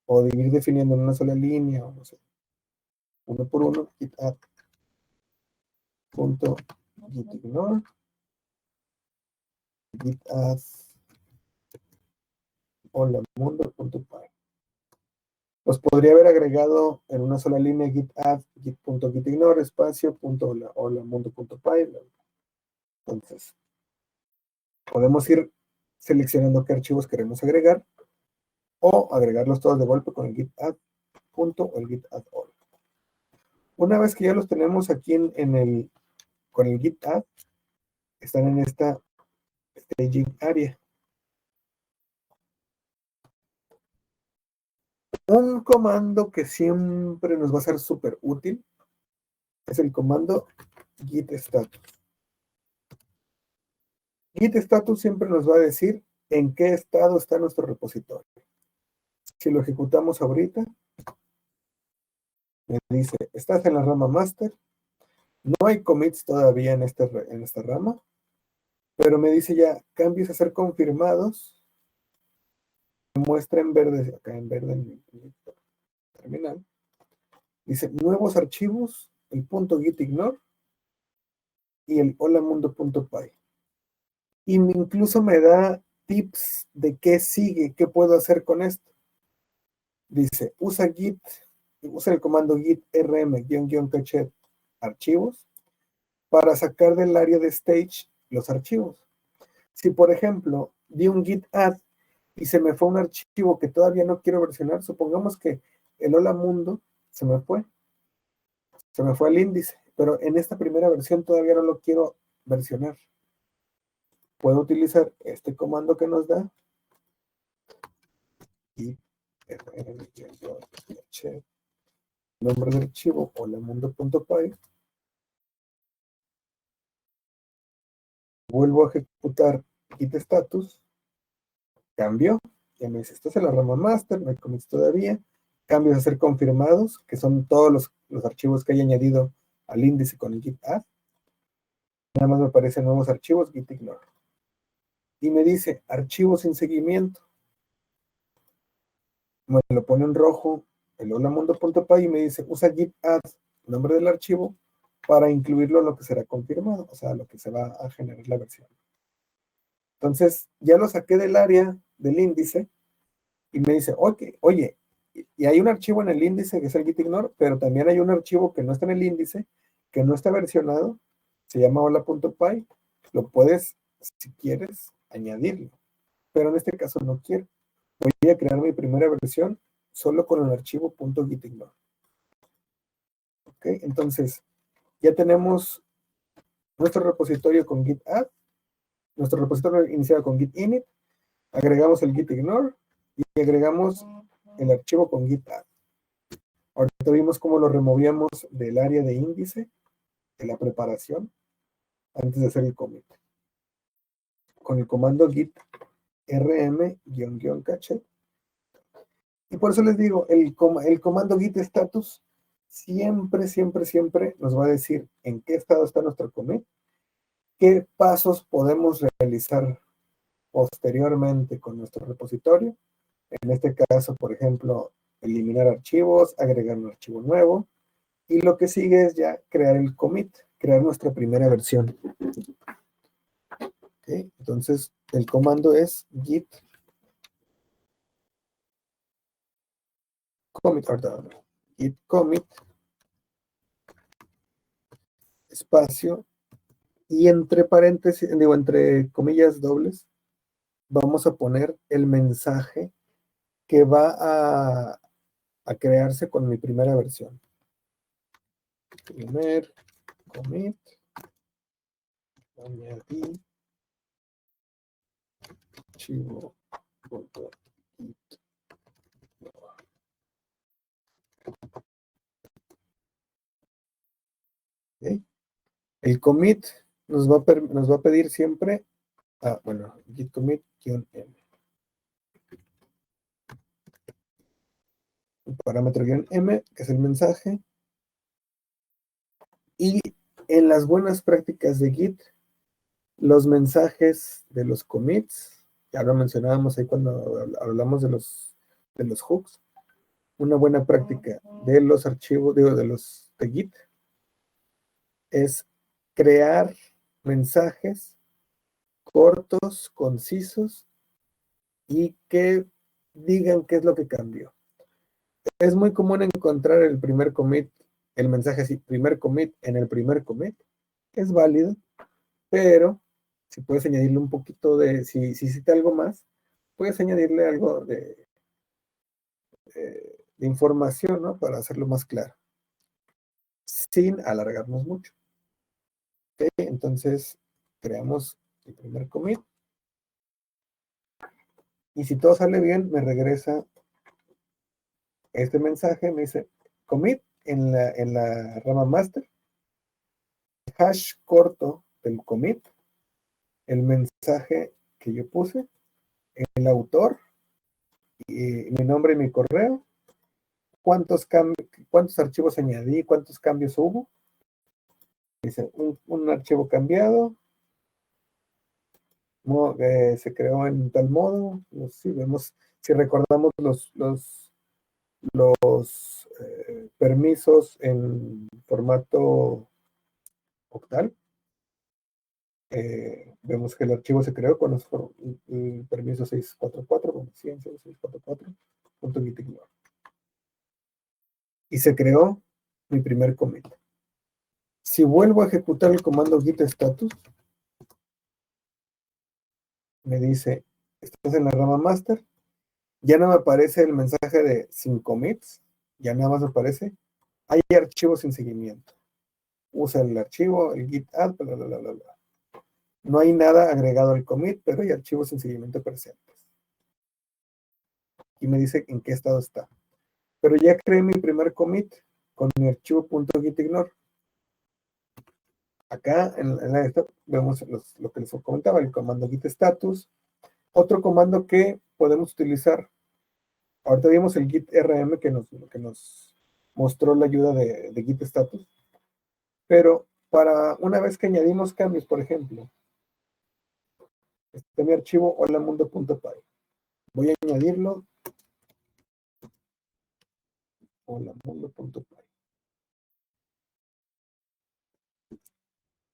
Speaker 1: o ir definiendo en una sola línea, o no sé, uno por uno, git add punto gitignore, git add holamundo.py. Los podría haber agregado en una sola línea git add git.gitignore espacio punto holamundo.py. Entonces, podemos ir seleccionando qué archivos queremos agregar o agregarlos todos de golpe con el git add punto o el git add all. Una vez que ya los tenemos aquí con el git add, están en esta staging area. Un comando que siempre nos va a ser súper útil es el comando git status. Git status siempre nos va a decir en qué estado está nuestro repositorio. Si lo ejecutamos ahorita, me dice, estás en la rama master, no hay commits todavía en esta rama, pero me dice ya, cambios a ser confirmados, me muestra en verde, acá en verde en mi terminal, dice, nuevos archivos, el punto gitignore y el holamundo.py. Y incluso me da tips de qué sigue, qué puedo hacer con esto. Dice, usa el comando git rm-cache archivos para sacar del área de stage los archivos. Si, por ejemplo, di un git add y se me fue un archivo que todavía no quiero versionar, supongamos que el hola mundo se me fue al índice, pero en esta primera versión todavía no lo quiero versionar. Puedo utilizar este comando que nos da git rm-cache nombre del archivo holamundo.py. Vuelvo a ejecutar git status, cambio, ya me dice, estás en la rama master, no hay commits todavía, cambios a ser confirmados, que son todos los archivos que haya añadido al índice con el git add, nada más me aparecen nuevos archivos, git ignore. Y me dice, archivos sin seguimiento, me lo pone en rojo, el holamundo.py y me dice, usa git add, nombre del archivo, para incluirlo en lo que será confirmado, o sea, lo que se va a generar la versión. Entonces, ya lo saqué del área del índice y me dice, oye, y hay un archivo en el índice que es el gitignore, pero también hay un archivo que no está en el índice, que no está versionado, se llama hola.py, lo puedes, si quieres, añadirlo, pero en este caso no quiero. Voy a crear mi primera versión solo con el archivo .gitignore. ¿Ok? Entonces, ya tenemos nuestro repositorio con git add, nuestro repositorio iniciado con git init, agregamos el gitignore y agregamos el archivo con git add. Ahorita vimos cómo lo removíamos del área de índice, de la preparación, antes de hacer el commit. Con el comando git rm-cache. Y por eso les digo, el comando git status siempre nos va a decir en qué estado está nuestro commit, qué pasos podemos realizar posteriormente con nuestro repositorio. En este caso, por ejemplo, eliminar archivos, agregar un archivo nuevo. Y lo que sigue es ya crear el commit, crear nuestra primera versión. ¿Okay? Entonces, el comando es git commit, git commit, espacio, y entre paréntesis, digo, entre comillas dobles, vamos a poner el mensaje que va a crearse con mi primera versión. Primer commit, añadí archivo .git. ¿Okay? El commit nos va a pedir siempre, bueno, git commit-m. El parámetro "-m", que es el mensaje. Y en las buenas prácticas de Git, los mensajes de los commits, ya lo mencionábamos ahí cuando hablamos de los hooks, una buena práctica de los archivos, de Git, es crear mensajes cortos, concisos y que digan qué es lo que cambió. Es muy común encontrar el primer commit, el mensaje así, primer commit en el primer commit. Es válido, pero si puedes añadirle un poquito si hiciste algo más, puedes añadirle algo de información, ¿no? Para hacerlo más claro, sin alargarnos mucho. ¿Okay? Entonces, creamos el primer commit. Y si todo sale bien, me regresa este mensaje, me dice commit en la rama master, hash corto del commit, el mensaje que yo puse, el autor, y mi nombre y mi correo, cuántos archivos añadí, cuántos cambios hubo. Dice, un archivo cambiado, se creó en tal modo. Si vemos, si recordamos los permisos en formato octal, vemos que el archivo se creó con el permiso 644, con 100.644.gitignore. Y se creó mi primer commit. Si vuelvo a ejecutar el comando git status, me dice, estás en la rama master, ya no me aparece el mensaje de sin commits, ya nada más me aparece, hay archivos sin seguimiento. Usa el archivo, el git add, bla, bla, bla, bla, bla. No hay nada agregado al commit, pero hay archivos sin seguimiento presentes. Y me dice en qué estado está. Pero ya creé mi primer commit con mi archivo .gitignore. Acá en esta vemos lo que les comentaba, el comando git status. Otro comando que podemos utilizar, ahorita vimos el git rm que nos mostró la ayuda de git status, pero para una vez que añadimos cambios, por ejemplo, este es mi archivo holamundo.py, voy a añadirlo holamundo.py.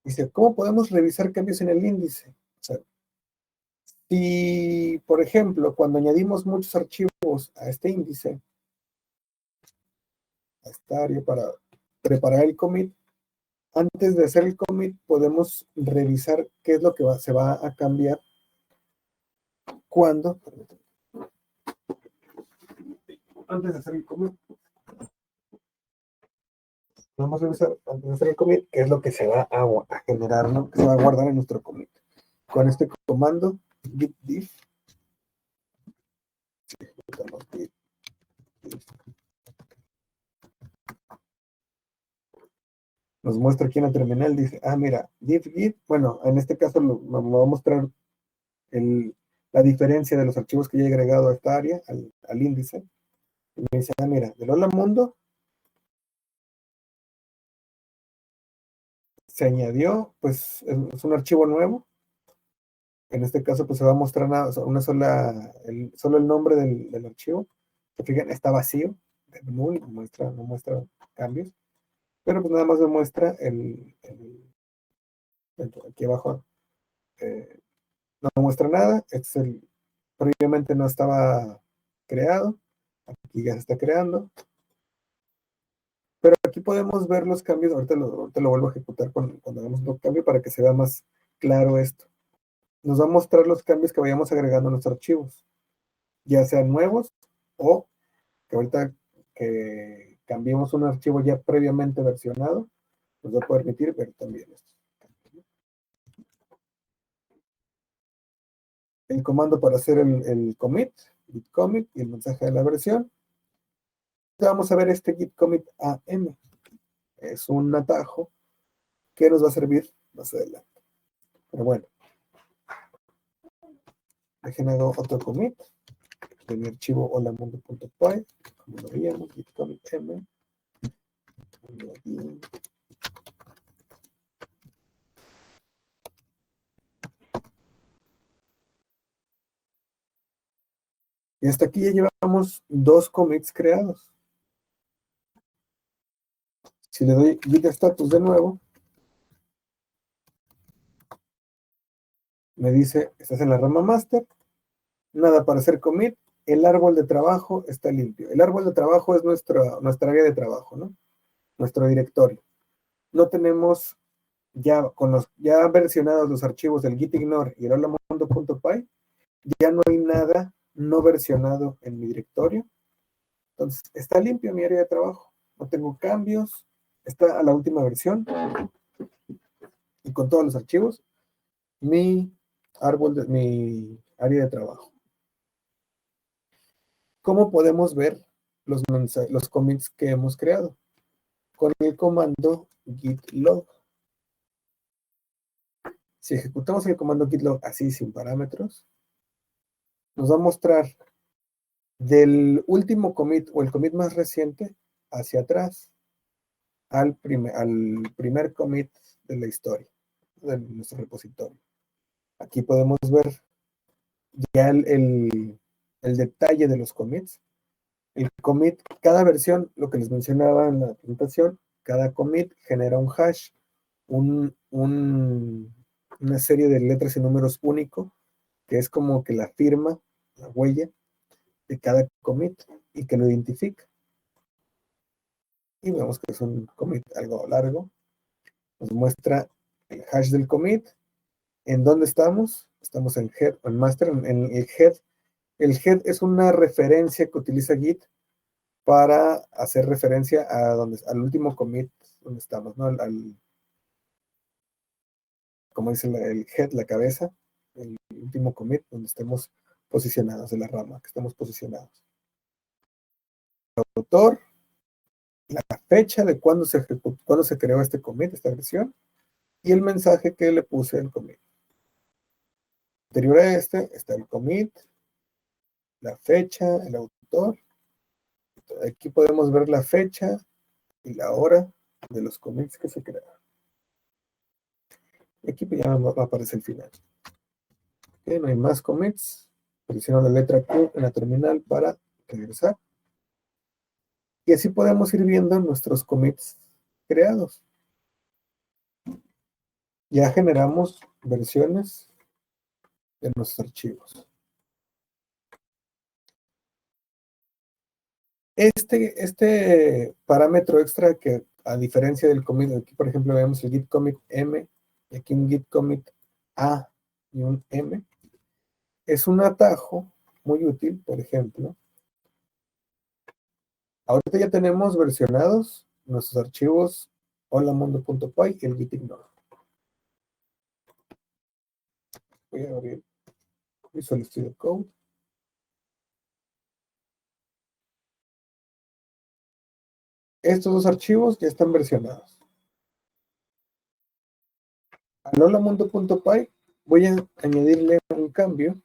Speaker 1: Dice, ¿cómo podemos revisar cambios en el índice? O sea, Si, por ejemplo, cuando añadimos muchos archivos a este índice, a esta área para preparar el commit, antes de hacer el commit podemos revisar qué es lo que se va a cambiar cuando, antes de hacer el commit, vamos a revisar antes de hacer el commit qué es lo que se va a generar, ¿no? Que se va a guardar en nuestro commit. Con este comando, git diff, nos muestra aquí en la terminal, dice, mira, diff git, bueno, en este caso me va a mostrar la diferencia de los archivos que ya he agregado a esta área, al índice. Y me dice, mira, del Hola Mundo se añadió, pues es un archivo nuevo. En este caso, pues se va a mostrar solo el nombre del archivo. Se fijan, está vacío, null, no muestra cambios. Pero pues nada más me muestra aquí abajo, no muestra nada. Previamente no estaba creado, aquí ya se está creando. Pero aquí podemos ver los cambios, ahorita lo vuelvo a ejecutar cuando hagamos un cambio para que se vea más claro esto. Nos va a mostrar los cambios que vayamos agregando a nuestros archivos, ya sean nuevos o que ahorita que cambiemos un archivo ya previamente versionado, nos va a permitir ver también esto. El comando para hacer el commit, git commit y el mensaje de la versión. Vamos a ver este git commit AM. Es un atajo que nos va a servir más adelante. Pero bueno, dejen hago otro commit de mi archivo holamundo.py, como lo veíamos, git commit m. Y hasta aquí ya llevamos 2 commits creados. Si le doy git status de nuevo, me dice, estás en la rama master, nada para hacer commit, el árbol de trabajo está limpio. El árbol de trabajo es nuestra área de trabajo, ¿no? Nuestro directorio. No tenemos ya versionados los archivos del gitignore y el holamundo.py, ya no hay nada no versionado en mi directorio. Entonces, está limpio mi área de trabajo. No tengo cambios. Está a la última versión. Y con todos los archivos, mi área de trabajo. ¿Cómo podemos ver los commits que hemos creado? Con el comando git log. Si ejecutamos el comando git log así sin parámetros, nos va a mostrar del último commit o el commit más reciente hacia atrás al primer commit de la historia de nuestro repositorio. Aquí podemos ver ya el detalle de los commits. El commit, cada versión, lo que les mencionaba en la presentación, cada commit genera un hash, una serie de letras y números único, que es como que la firma, la huella de cada commit y que lo identifica. Y vemos que es un commit algo largo. Nos muestra el hash del commit, en dónde estamos. Estamos en head o en master, en el head. El head es una referencia que utiliza Git para hacer referencia al último commit donde estamos, ¿no? Como dice el head, la cabeza, el último commit donde estemos posicionados, de la rama que estemos posicionados. El autor, la fecha de cuándo se creó este commit, esta versión, y el mensaje que le puse al commit. Anterior a este está el commit, la fecha, el autor. Aquí podemos ver la fecha y la hora de los commits que se crearon. Y aquí ya va a aparecer el final. Okay, no hay más commits. Presiono la letra Q en la terminal para regresar. Y así podemos ir viendo nuestros commits creados. Ya generamos versiones de nuestros archivos. Este parámetro extra que, a diferencia del commit, aquí por ejemplo vemos el git commit m, y aquí un git commit a y un m, es un atajo muy útil. Por ejemplo, ahorita ya tenemos versionados nuestros archivos holamundo.py y el git ignore. Voy a abrir Visual Studio Code. Estos dos archivos ya están versionados. Al holamundo.py voy a añadirle un cambio.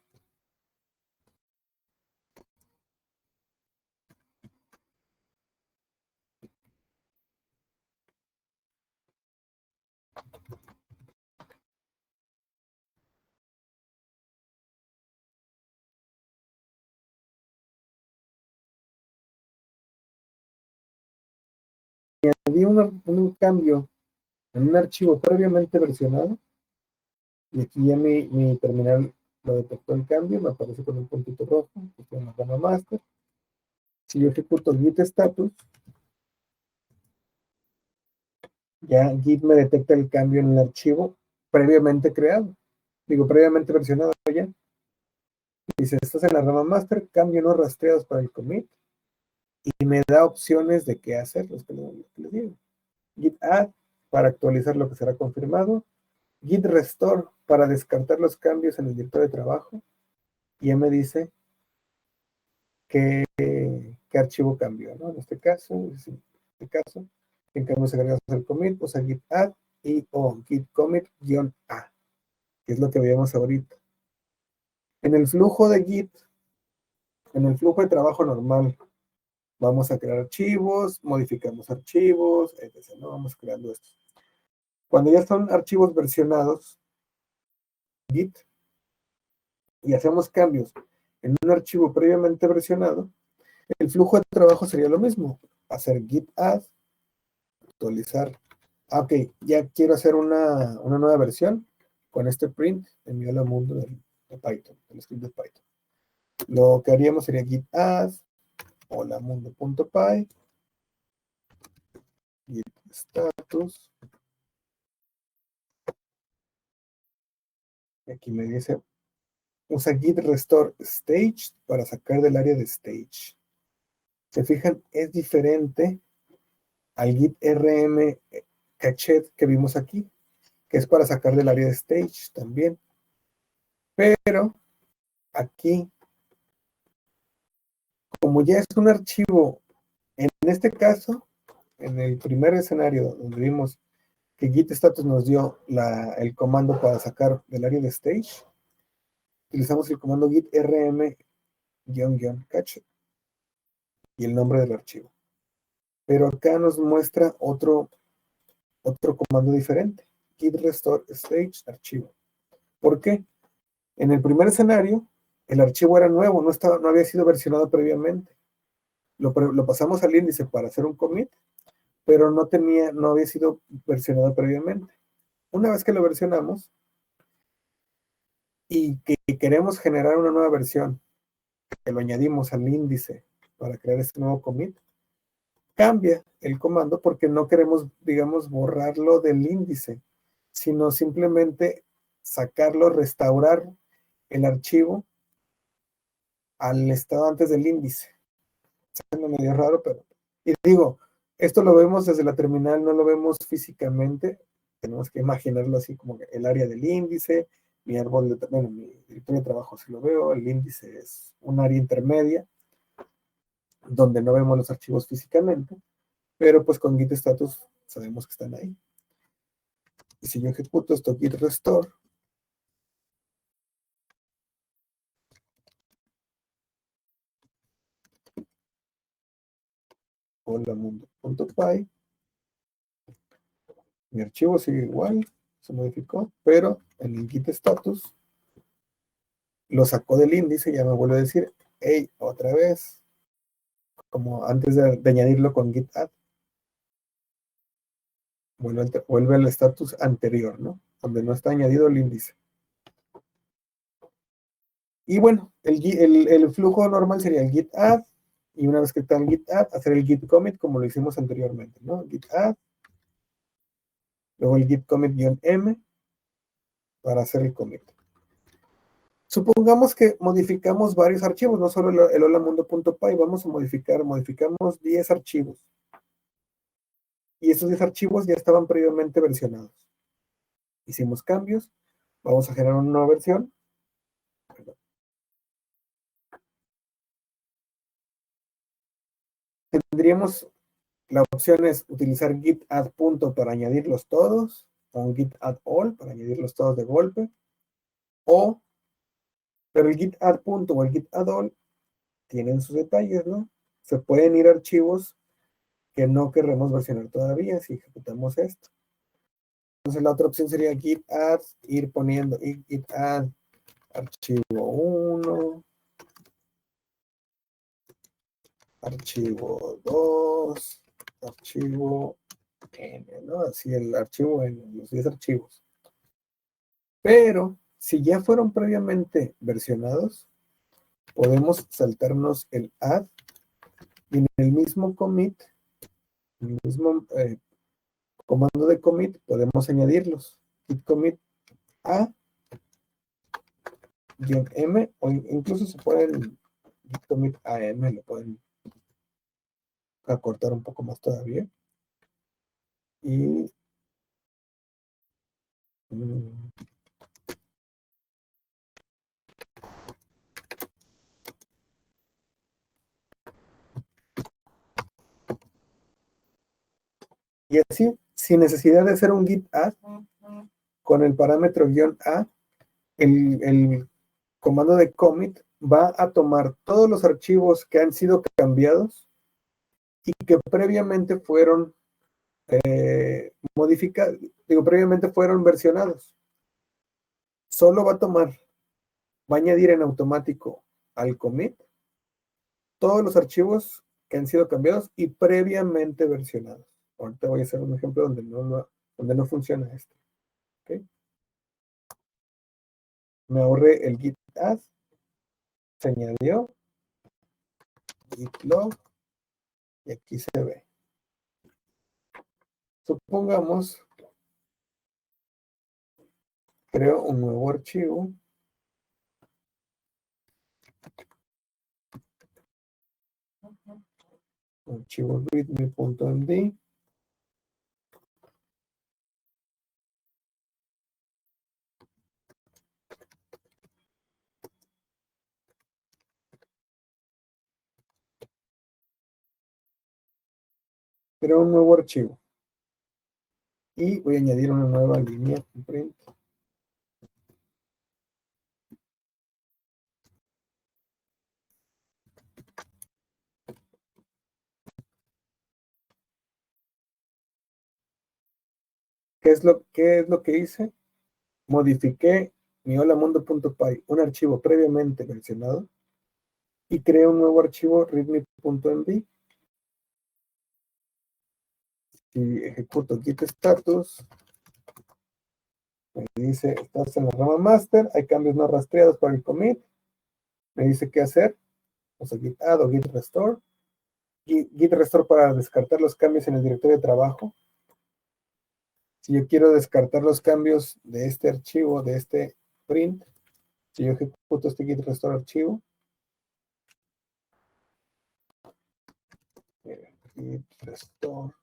Speaker 1: Añadí un cambio en un archivo previamente versionado, y aquí ya mi terminal lo detectó el cambio, me aparece con un puntito rojo, que está en la gama master. Si yo ejecuto git status, ya git me detecta el cambio en el archivo previamente creado, previamente versionado ya. Dice, estás en la rama master, cambio no rastreados para el commit, y me da opciones de qué hacer, los que les digo. Git add para actualizar lo que será confirmado, git restore para descartar los cambios en el directorio de trabajo, y ya me dice qué archivo cambió, ¿no? En este caso, en cambio se agregas el commit, pues a git add y git commit-a, que es lo que veíamos ahorita. En el flujo de git, en el flujo de trabajo normal, vamos a crear archivos, modificamos archivos, etc., ¿no? Vamos creando esto. Cuando ya son archivos versionados, git, y hacemos cambios en un archivo previamente versionado, el flujo de trabajo sería lo mismo. Hacer git add, actualizar. Ok, ya quiero hacer una nueva versión con este print, envió al mundo de Python, del script de Python. Lo que haríamos sería git add, holamundo.py, git status. Y aquí me dice, usa git restore stage para sacar del área de stage. Se fijan, es diferente al git rm cachet que vimos aquí, que es para sacar del área de stage también. Pero aquí, como ya es un archivo, en este caso, en el primer escenario donde vimos que git status nos dio el comando para sacar del área de stage, utilizamos el comando git rm-catch y el nombre del archivo. Pero acá nos muestra otro comando diferente, git restore stage archivo. ¿Por qué? En el primer escenario, el archivo era nuevo, no había sido versionado previamente. Lo pasamos al índice para hacer un commit, pero no había sido versionado previamente. Una vez que lo versionamos y que queremos generar una nueva versión, que lo añadimos al índice para crear este nuevo commit, cambia el comando porque no queremos, digamos, borrarlo del índice, sino simplemente sacarlo, restaurar el archivo al estado antes del índice. Suena medio raro, pero... Y digo, esto lo vemos desde la terminal, no lo vemos físicamente. Tenemos que imaginarlo así como el área del índice, mi árbol de... Bueno, mi directorio de trabajo sí lo veo, el índice es un área intermedia, donde no vemos los archivos físicamente, pero pues con git status sabemos que están ahí. Y si yo ejecuto esto git restore, holamundo.py, mi archivo sigue igual, se modificó, pero en el git status lo sacó del índice y ya me vuelve a decir, hey, otra vez, como antes de añadirlo con git add, vuelve al estatus anterior, ¿no? Donde no está añadido el índice. Y bueno, el flujo normal sería el git add, y una vez que está el git add, hacer el git commit como lo hicimos anteriormente, ¿no? Git add, luego el git commit-m para hacer el commit. Supongamos que modificamos varios archivos, no solo el holamundo.py, vamos a modificamos 10 archivos. Y estos 10 archivos ya estaban previamente versionados. Hicimos cambios, vamos a generar una nueva versión. Tendríamos la opción es utilizar git add punto para añadirlos todos, o un git add all para añadirlos todos de golpe, pero el git add punto o el git add all tienen sus detalles, ¿no? Se pueden ir archivos que no queremos versionar todavía si ejecutamos esto. Entonces la otra opción sería git add, ir poniendo git add archivo 1, archivo 2, archivo n, ¿no? Así el archivo en los 10 archivos. Pero si ya fueron previamente versionados, podemos saltarnos el add y en el mismo commit, en el mismo comando de commit, podemos añadirlos. Git commit a -m o incluso se pueden git commit am, lo pueden acortar un poco más todavía. Y y así, sin necesidad de hacer un git add, con el parámetro -a, el comando de commit va a tomar todos los archivos que han sido cambiados y que previamente fueron modificados, previamente fueron versionados. Solo va a tomar, va a añadir en automático al commit todos los archivos que han sido cambiados y previamente versionados. Ahorita voy a hacer un ejemplo donde no funciona esto. ¿Okay? Me ahorré el git add, se añadió, git log, y aquí se ve. Supongamos, creo un nuevo archivo. Archivo readme.md. Creo un nuevo archivo. Y voy a añadir una nueva línea print. ¿Qué es lo que hice? Modifiqué mi holamundo.py, un archivo previamente mencionado, y creé un nuevo archivo readme.md. Si ejecuto git status, me dice, estás en la rama master, hay cambios no rastreados para el commit, me dice qué hacer, o sea, git add o git restore, git restore para descartar los cambios en el directorio de trabajo. Si yo quiero descartar los cambios de este archivo, de este print, si yo ejecuto este git restore archivo, git restore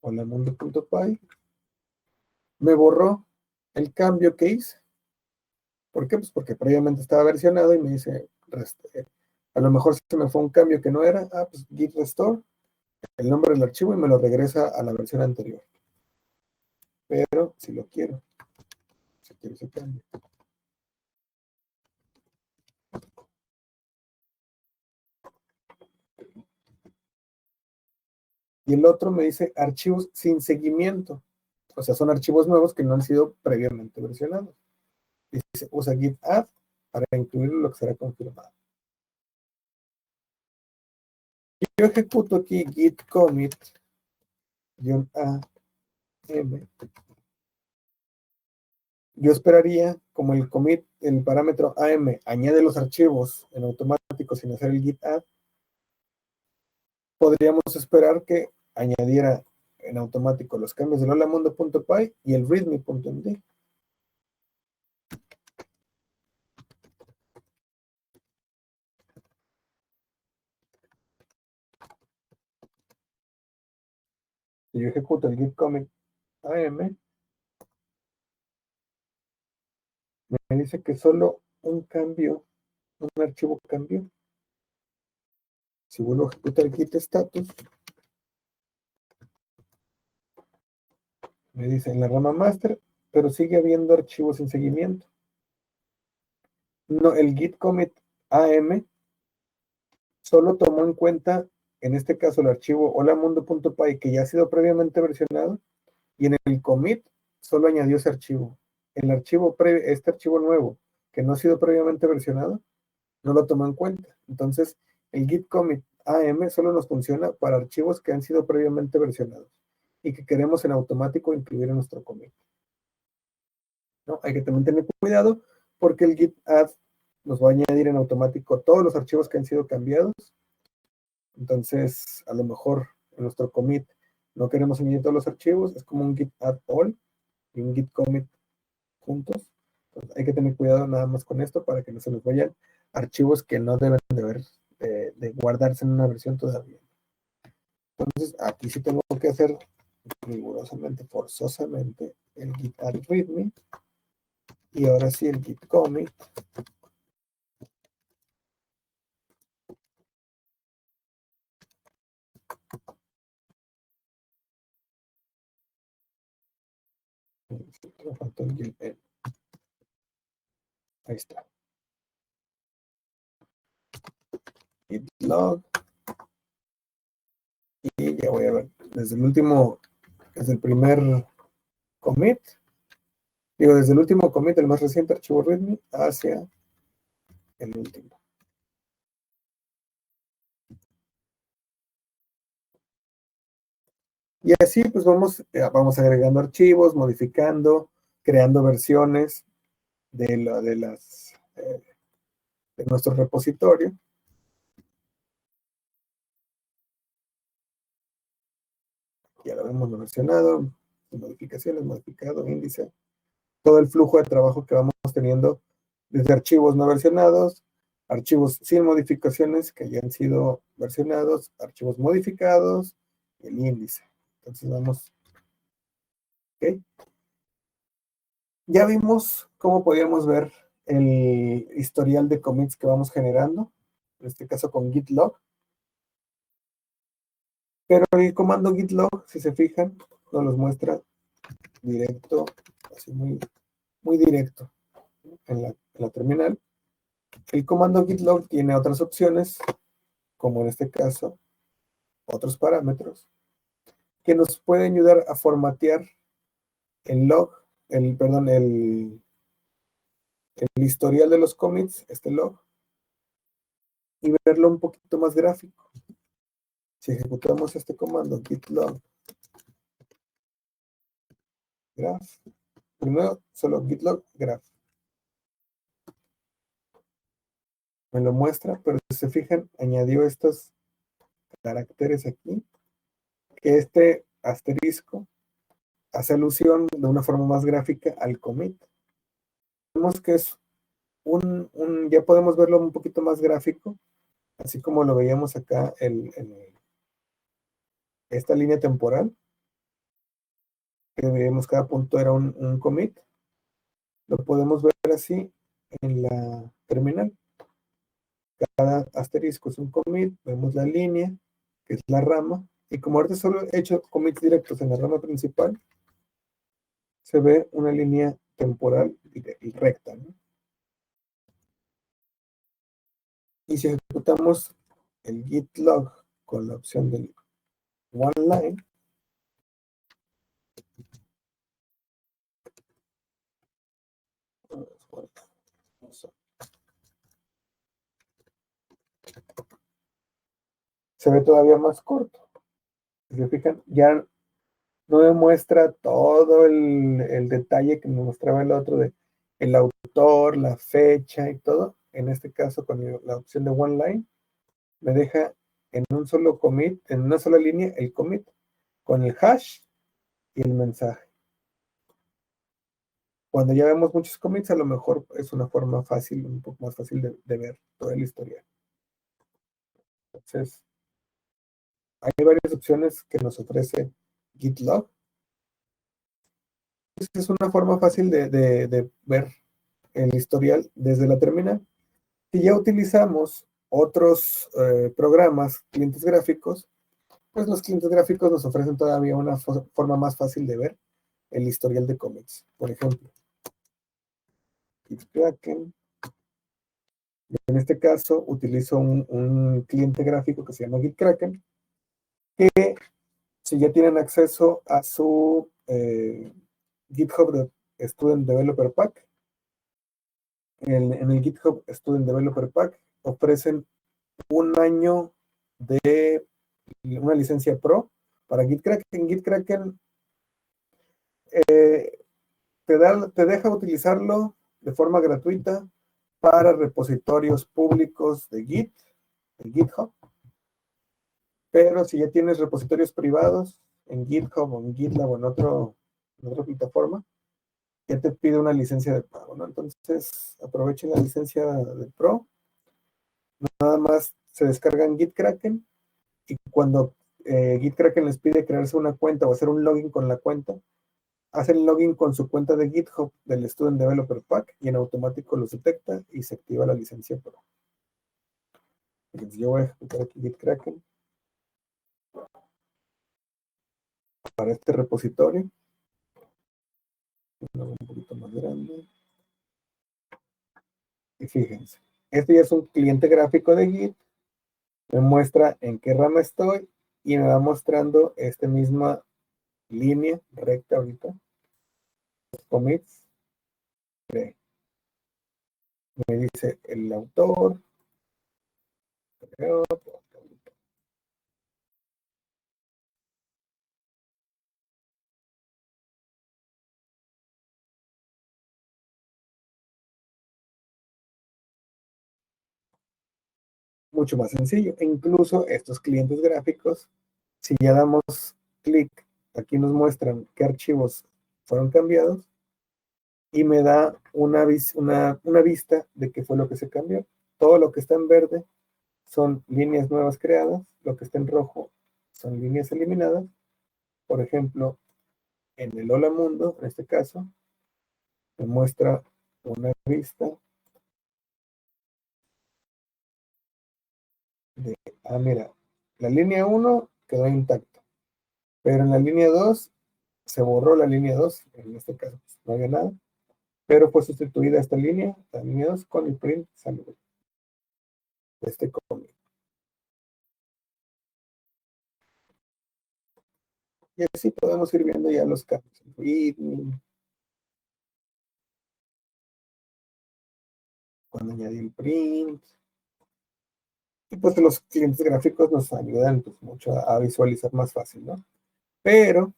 Speaker 1: holamundo.py, me borró el cambio que hice. ¿Por qué? Pues porque previamente estaba versionado y me dice, a lo mejor se me fue un cambio que no era, pues git restore, el nombre del archivo y me lo regresa a la versión anterior. Pero si lo quiero, si quiero ese cambio. Y el otro me dice archivos sin seguimiento. O sea, son archivos nuevos que no han sido previamente versionados. Y dice, usa git add para incluir lo que será confirmado. Yo ejecuto aquí git commit-a m yo esperaría, como el commit, el parámetro AM añade los archivos en automático sin hacer el git add, podríamos esperar que añadiera en automático los cambios del holamundo.py y el readme.md. Si yo ejecuto el git commit AM, me dice que solo un cambio, un archivo cambió. Si vuelvo a ejecutar git status, me dice en la rama master, pero sigue habiendo archivos en seguimiento. No, el git commit AM solo tomó en cuenta, en este caso, el archivo holamundo.py que ya ha sido previamente versionado, y en el commit solo añadió ese archivo. El archivo este archivo nuevo, que no ha sido previamente versionado, no lo tomó en cuenta. Entonces, el git commit AM solo nos funciona para archivos que han sido previamente versionados y que queremos en automático incluir en nuestro commit, ¿no? Hay que también tener cuidado porque el git add nos va a añadir en automático todos los archivos que han sido cambiados. Entonces, a lo mejor en nuestro commit no queremos añadir todos los archivos, es como un git add all y un git commit juntos. Entonces, hay que tener cuidado nada más con esto para que no se nos vayan archivos que no deben de guardarse en una versión todavía. Entonces, aquí sí tengo que hacer rigurosamente, forzosamente, el git add readme y ahora sí el git commit. Me faltó el git, ahí está. Git log. Y ya voy a ver, desde el primer commit, digo, desde el último commit, el más reciente archivo readme, hacia el último. Y así pues vamos agregando archivos, modificando, creando versiones de nuestro repositorio. Ya lo hemos mencionado, modificaciones, modificado, índice, todo el flujo de trabajo que vamos teniendo desde archivos no versionados, archivos sin modificaciones que ya han sido versionados, archivos modificados, el índice. Entonces vamos, ¿ok? Ya vimos cómo podíamos ver el historial de commits que vamos generando, en este caso con git log, pero el comando git log, si se fijan, nos los muestra directo, así muy, muy directo en la terminal. El comando git log tiene otras opciones, como en este caso, otros parámetros, que nos pueden ayudar a formatear el log, perdón, el historial de los commits, este log, y verlo un poquito más gráfico. Si ejecutamos este comando git log graph, primero solo git log graph, me lo muestra, pero si se fijan, añadió estos caracteres aquí, que este asterisco hace alusión de una forma más gráfica al commit. Vemos que es ya podemos verlo un poquito más gráfico, así como lo veíamos acá en esta línea temporal, que veíamos cada punto era un commit, lo podemos ver así en la terminal. Cada asterisco es un commit, vemos la línea, que es la rama, y como ahorita solo he hecho commits directos en la rama principal, se ve una línea temporal y recta, ¿no? Y si ejecutamos el git log con la opción del one line, se ve todavía más corto. Si se fijan, ya no me muestra todo el detalle que me mostraba el otro de el autor, la fecha y todo. En este caso, con la opción de one line, me deja en un solo commit, en una sola línea, el commit, con el hash y el mensaje. Cuando ya vemos muchos commits, a lo mejor es una forma fácil, un poco más fácil de ver toda la historia. Entonces, hay varias opciones que nos ofrece GitLog. Es una forma fácil de ver el historial desde la terminal. Si ya utilizamos otros programas, clientes gráficos, pues los clientes gráficos nos ofrecen todavía una forma más fácil de ver el historial de commits. Por ejemplo, GitKraken. En este caso, utilizo un cliente gráfico que se llama GitKraken, que si ya tienen acceso a su GitHub de Student Developer Pack, en el GitHub Student Developer Pack ofrecen un año de una licencia Pro para GitKraken. GitKraken te deja utilizarlo de forma gratuita para repositorios públicos de GitHub, pero si ya tienes repositorios privados en GitHub o en GitLab o en otra plataforma, ya te pide una licencia de pago, ¿no? Entonces, aprovechen la licencia de Pro, nada más se descargan GitKraken y cuando GitKraken les pide crearse una cuenta o hacer un login con la cuenta, hacen login con su cuenta de GitHub del Student Developer Pack y en automático los detecta y se activa la licencia Pro. Entonces yo voy a ejecutar aquí GitKraken para este repositorio. Un poquito más grande. Y fíjense, este ya es un cliente gráfico de Git. Me muestra en qué rama estoy y me va mostrando esta misma línea recta ahorita. Los commits. Me dice el autor. Mucho más sencillo. E incluso estos clientes gráficos, si ya damos clic, aquí nos muestran qué archivos fueron cambiados y me da una vista de qué fue lo que se cambió. Todo lo que está en verde son líneas nuevas creadas, lo que está en rojo son líneas eliminadas. Por ejemplo, en el Hola Mundo, en este caso, me muestra una vista de, mira, la línea 1 quedó intacta, pero en la línea 2 se borró la línea 2, en este caso pues, no había nada, pero fue sustituida esta línea, la línea 2, con el print salud de este cómic. Y así podemos ir viendo ya los cambios. Cuando añadí el print. Y pues los clientes gráficos nos ayudan pues, mucho a visualizar más fácil, ¿no? Pero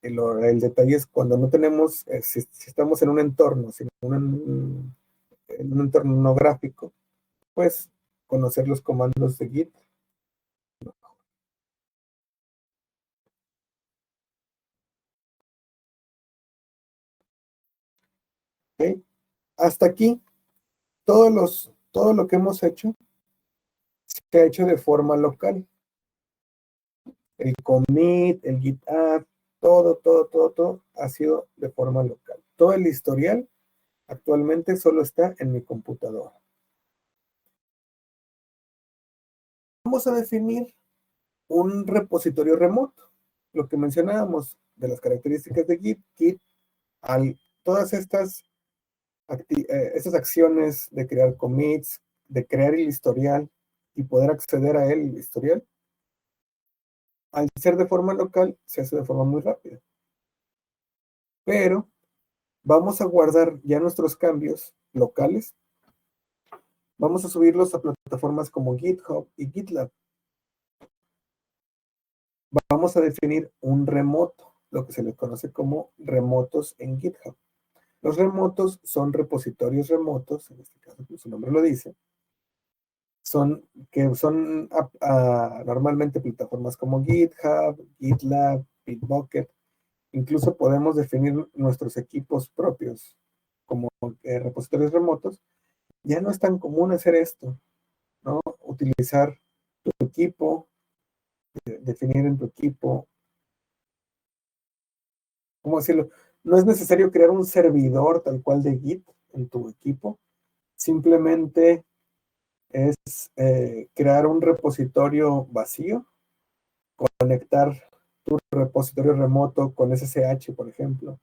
Speaker 1: el detalle es cuando no tenemos, si estamos en un entorno, en un entorno no gráfico, pues conocer los comandos de Git. ¿Okay? Hasta aquí, todo lo que hemos hecho se ha hecho de forma local. El commit, el git add, todo ha sido de forma local. Todo el historial actualmente solo está en mi computadora. Vamos a definir un repositorio remoto. Lo que mencionábamos de las características de Git, todas estas acciones de crear commits, de crear el historial y poder acceder a él, el historial, al ser de forma local, se hace de forma muy rápida. Pero vamos a guardar ya nuestros cambios locales. Vamos a subirlos a plataformas como GitHub y GitLab. vamos a definir un remoto, lo que se les conoce como remotos en GitHub. Los remotos son repositorios remotos, en este caso su nombre lo dice, son normalmente plataformas como GitHub, GitLab, Bitbucket. Incluso podemos definir nuestros equipos propios como repositorios remotos. Ya no es tan común hacer esto, ¿no? Utilizar tu equipo, definir en tu equipo, ¿cómo decirlo? No es necesario crear un servidor tal cual de Git en tu equipo, simplemente es crear un repositorio vacío, conectar tu repositorio remoto con SSH, por ejemplo.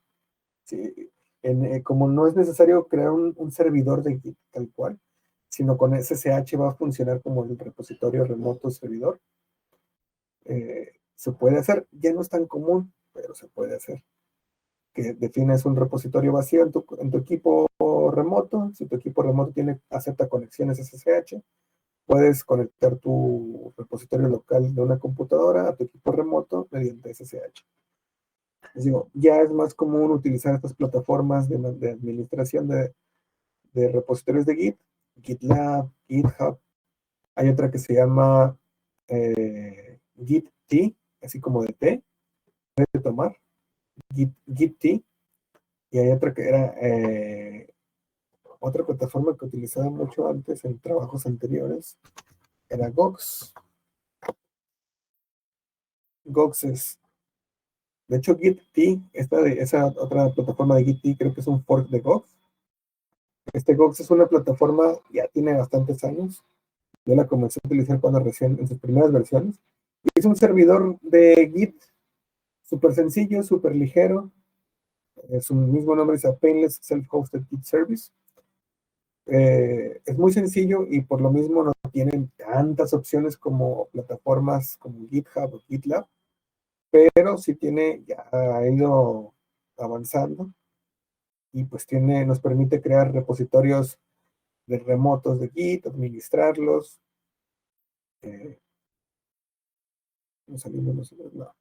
Speaker 1: ¿Sí? Como no es necesario crear un servidor de Git tal cual, sino con SSH va a funcionar como el repositorio remoto servidor. Se puede hacer, ya no es tan común, pero se puede hacer. Que defines un repositorio vacío en tu equipo remoto. Si tu equipo remoto acepta conexiones SSH, puedes conectar tu repositorio local de una computadora a tu equipo remoto mediante SSH. Les digo, ya es más común utilizar estas plataformas de administración de repositorios de Git, GitLab, GitHub. Hay otra que se llama Git-T, así como de té, de tomar, Git-T. Y hay otra que era otra plataforma que utilizaba mucho antes en trabajos anteriores, era Gox. Gox es, de hecho, Git-T, esa otra plataforma de Git-T, creo que es un fork de Gox. Gox es una plataforma, ya tiene bastantes años. Yo la comencé a utilizar cuando recién, en sus primeras versiones. Y es un servidor de Git súper sencillo, súper ligero. Su mismo nombre es a Painless Self-Hosted Git Service. Es muy sencillo y por lo mismo no tienen tantas opciones como plataformas como GitHub o GitLab, pero sí ya ha ido avanzando y pues nos permite crear repositorios de remotos de Git, administrarlos. No salimos nosotros, no.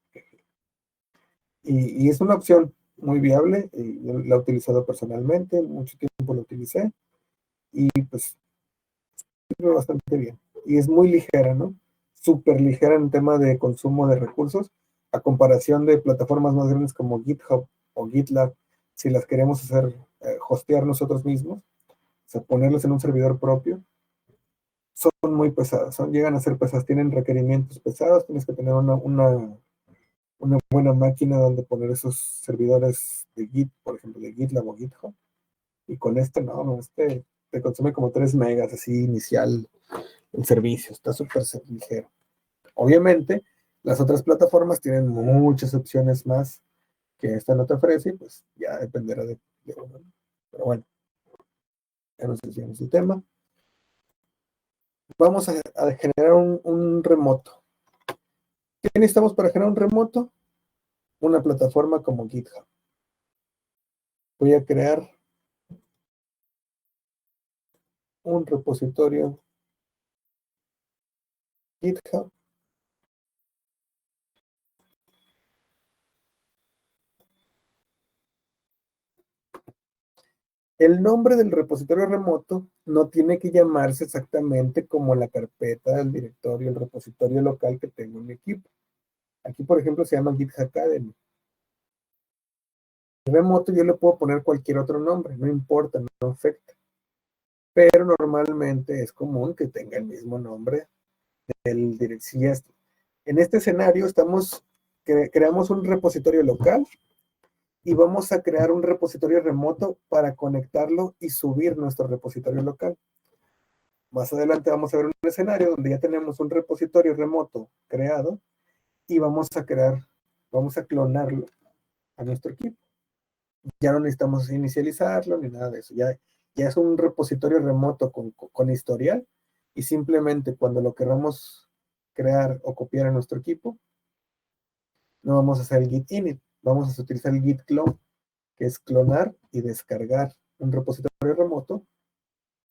Speaker 1: Y es una opción muy viable, y yo la he utilizado personalmente, mucho tiempo la utilicé, y pues sirve bastante bien. Y es muy ligera, ¿no? Súper ligera en tema de consumo de recursos, a comparación de plataformas más grandes como GitHub o GitLab, si las queremos hacer, hostear nosotros mismos, o sea, ponerlos en un servidor propio, son muy pesadas, llegan a ser pesadas, tienen requerimientos pesados, tienes que tener una buena máquina donde poner esos servidores de Git, por ejemplo, de GitLab o GitHub. Y con no, te consume como 3 megas así inicial el servicio, está súper ligero. Obviamente, las otras plataformas tienen muchas opciones más que esta no te ofrece, y pues ya dependerá de uno. Pero bueno, ya nos decíamos el tema. Vamos a generar un remoto. ¿Qué necesitamos para generar un remoto? Una plataforma como GitHub. Voy a crear un repositorio GitHub. El nombre del repositorio remoto no tiene que llamarse exactamente como la carpeta, el directorio, el repositorio local que tengo en mi equipo. Aquí, por ejemplo, se llama GitHub Academy. El remoto yo le puedo poner cualquier otro nombre, no importa, no afecta. Pero normalmente es común que tenga el mismo nombre del directorio. En este escenario creamos un repositorio local y vamos a crear un repositorio remoto para conectarlo y subir nuestro repositorio local. Más adelante vamos a ver un escenario donde ya tenemos un repositorio remoto creado y vamos a clonarlo a nuestro equipo. Ya no necesitamos inicializarlo ni nada de eso. Ya es un repositorio remoto con historial y simplemente cuando lo queramos crear o copiar a nuestro equipo, no vamos a hacer el git init, vamos a utilizar el git clone, que es clonar y descargar un repositorio remoto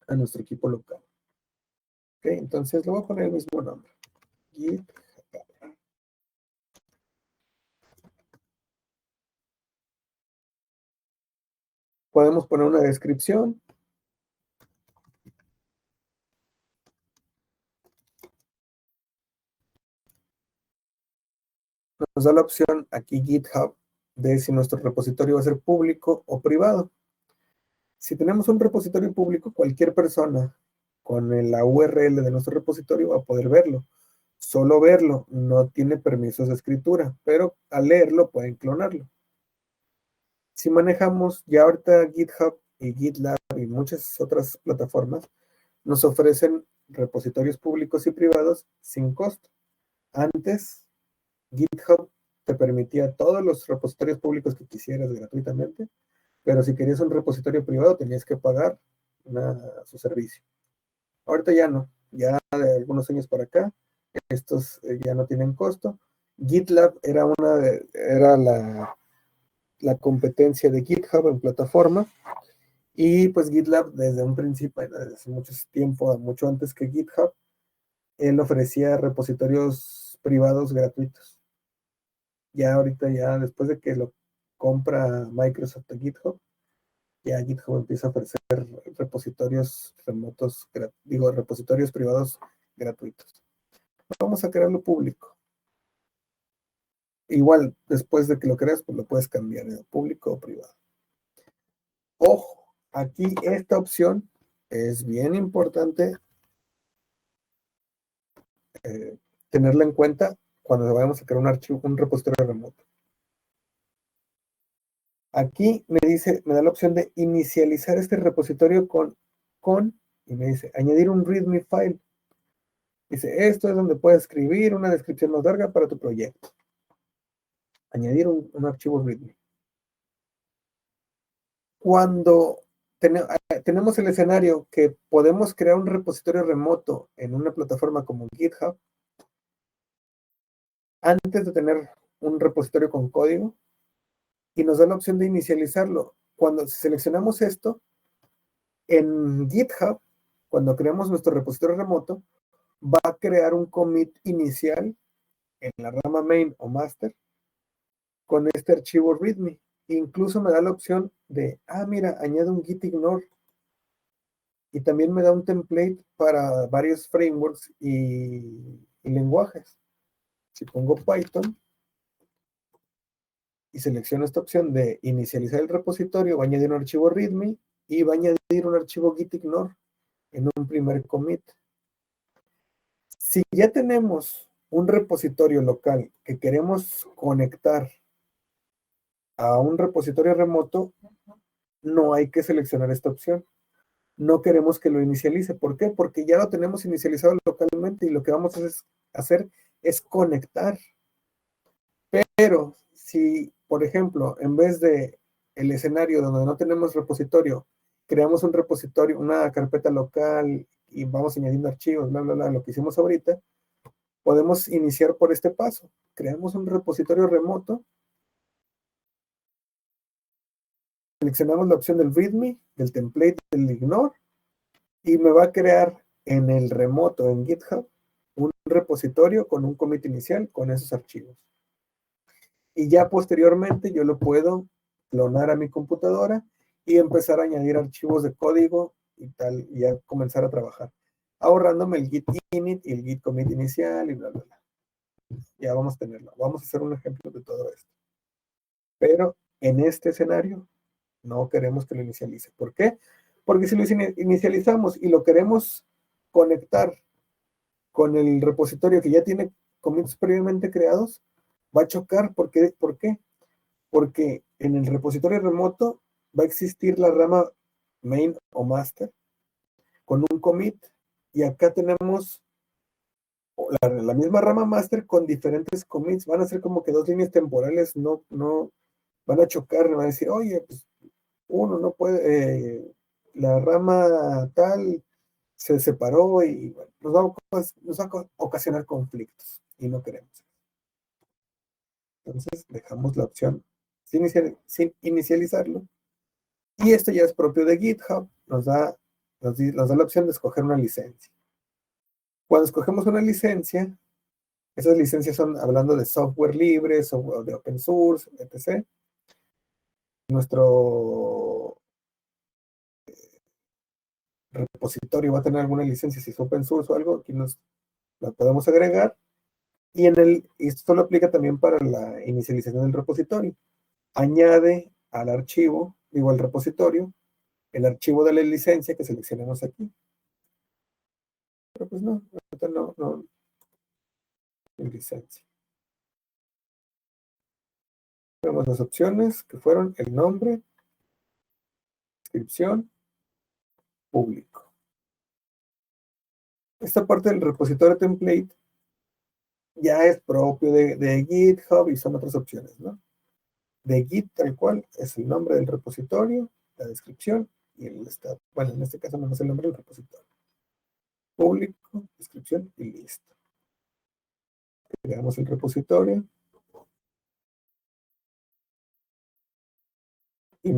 Speaker 1: a nuestro equipo local. Ok, entonces le voy a poner el mismo nombre. Git. Podemos poner una descripción. Nos da la opción aquí GitHub de si nuestro repositorio va a ser público o privado. Si tenemos un repositorio público, cualquier persona con la URL de nuestro repositorio va a poder verlo. Solo verlo, no tiene permisos de escritura, pero al leerlo pueden clonarlo. Si manejamos ya ahorita GitHub y GitLab y muchas otras plataformas, nos ofrecen repositorios públicos y privados sin costo. Antes, GitHub te permitía todos los repositorios públicos que quisieras gratuitamente, pero si querías un repositorio privado tenías que pagar su servicio. Ahorita ya no, ya de algunos años para acá, estos ya no tienen costo. GitLab era la competencia de GitHub en plataforma, y pues GitLab desde un principio, desde hace mucho tiempo, mucho antes que GitHub, él ofrecía repositorios privados gratuitos. Ya ahorita, ya después de que lo compra Microsoft de GitHub, ya GitHub empieza a ofrecer repositorios remotos, repositorios privados gratuitos. Vamos a crearlo público. Igual, después de que lo creas, pues lo puedes cambiar de público o privado. Ojo, aquí esta opción es bien importante tenerla en cuenta cuando vayamos a crear un archivo, un repositorio remoto. Aquí me da la opción de inicializar este repositorio y me dice añadir un README file. Dice, esto es donde puedes escribir una descripción más larga para tu proyecto. Añadir un archivo README. Cuando tenemos el escenario que podemos crear un repositorio remoto en una plataforma como GitHub, antes de tener un repositorio con código, y nos da la opción de inicializarlo. Cuando seleccionamos esto, en GitHub, cuando creamos nuestro repositorio remoto, va a crear un commit inicial en la rama main o master con este archivo README. Incluso me da la opción de, mira, añade un git ignore. Y también me da un template para varios frameworks y lenguajes. Si pongo Python y selecciono esta opción de inicializar el repositorio, va a añadir un archivo README y va a añadir un archivo git ignore en un primer commit. Si ya tenemos un repositorio local que queremos conectar a un repositorio remoto, no hay que seleccionar esta opción. No queremos que lo inicialice. ¿Por qué? Porque ya lo tenemos inicializado localmente y lo que vamos a hacer es conectar. Pero si, por ejemplo, en vez de el escenario donde no tenemos repositorio, creamos un repositorio, una carpeta local y vamos añadiendo archivos, bla, bla, bla, lo que hicimos ahorita, podemos iniciar por este paso. Creamos un repositorio remoto, seleccionamos la opción del README, del template, del ignore, y me va a crear en el remoto, en GitHub, un repositorio con un commit inicial con esos archivos. Y ya posteriormente yo lo puedo clonar a mi computadora y empezar a añadir archivos de código y tal, y ya comenzar a trabajar, ahorrándome el git init y el git commit inicial y bla, bla, bla. Ya vamos a tenerlo. Vamos a hacer un ejemplo de todo esto. Pero en este escenario no queremos que lo inicialice. ¿Por qué? Porque si lo inicializamos y lo queremos conectar con el repositorio que ya tiene commits previamente creados, va a chocar. ¿Por qué? Porque en el repositorio remoto va a existir la rama main o master con un commit, y acá tenemos la misma rama master con diferentes commits. Van a ser como que dos líneas temporales, no van a chocar, van a decir, oye, pues uno no puede, la rama tal se separó y bueno, nos va a ocasionar conflictos y no queremos. Entonces dejamos la opción sin inicializarlo, y esto ya es propio de GitHub, nos da la opción de escoger una licencia. Cuando escogemos una licencia, esas licencias son hablando de software libre, software de open source, etc. repositorio va a tener alguna licencia, si es open source o algo, aquí la podemos agregar. Y esto lo aplica también para la inicialización del repositorio. Añade al archivo, digo al repositorio, el archivo de la licencia que seleccionamos aquí. Pero pues no, no, licencia. Tenemos las opciones que fueron el nombre, descripción, público. Esta parte del repositorio template ya es propio de GitHub y son otras opciones, ¿no? De Git tal cual es el nombre del repositorio, la descripción y el estado. Bueno, en este caso no es el nombre del repositorio. Público, descripción y listo. Creamos el repositorio y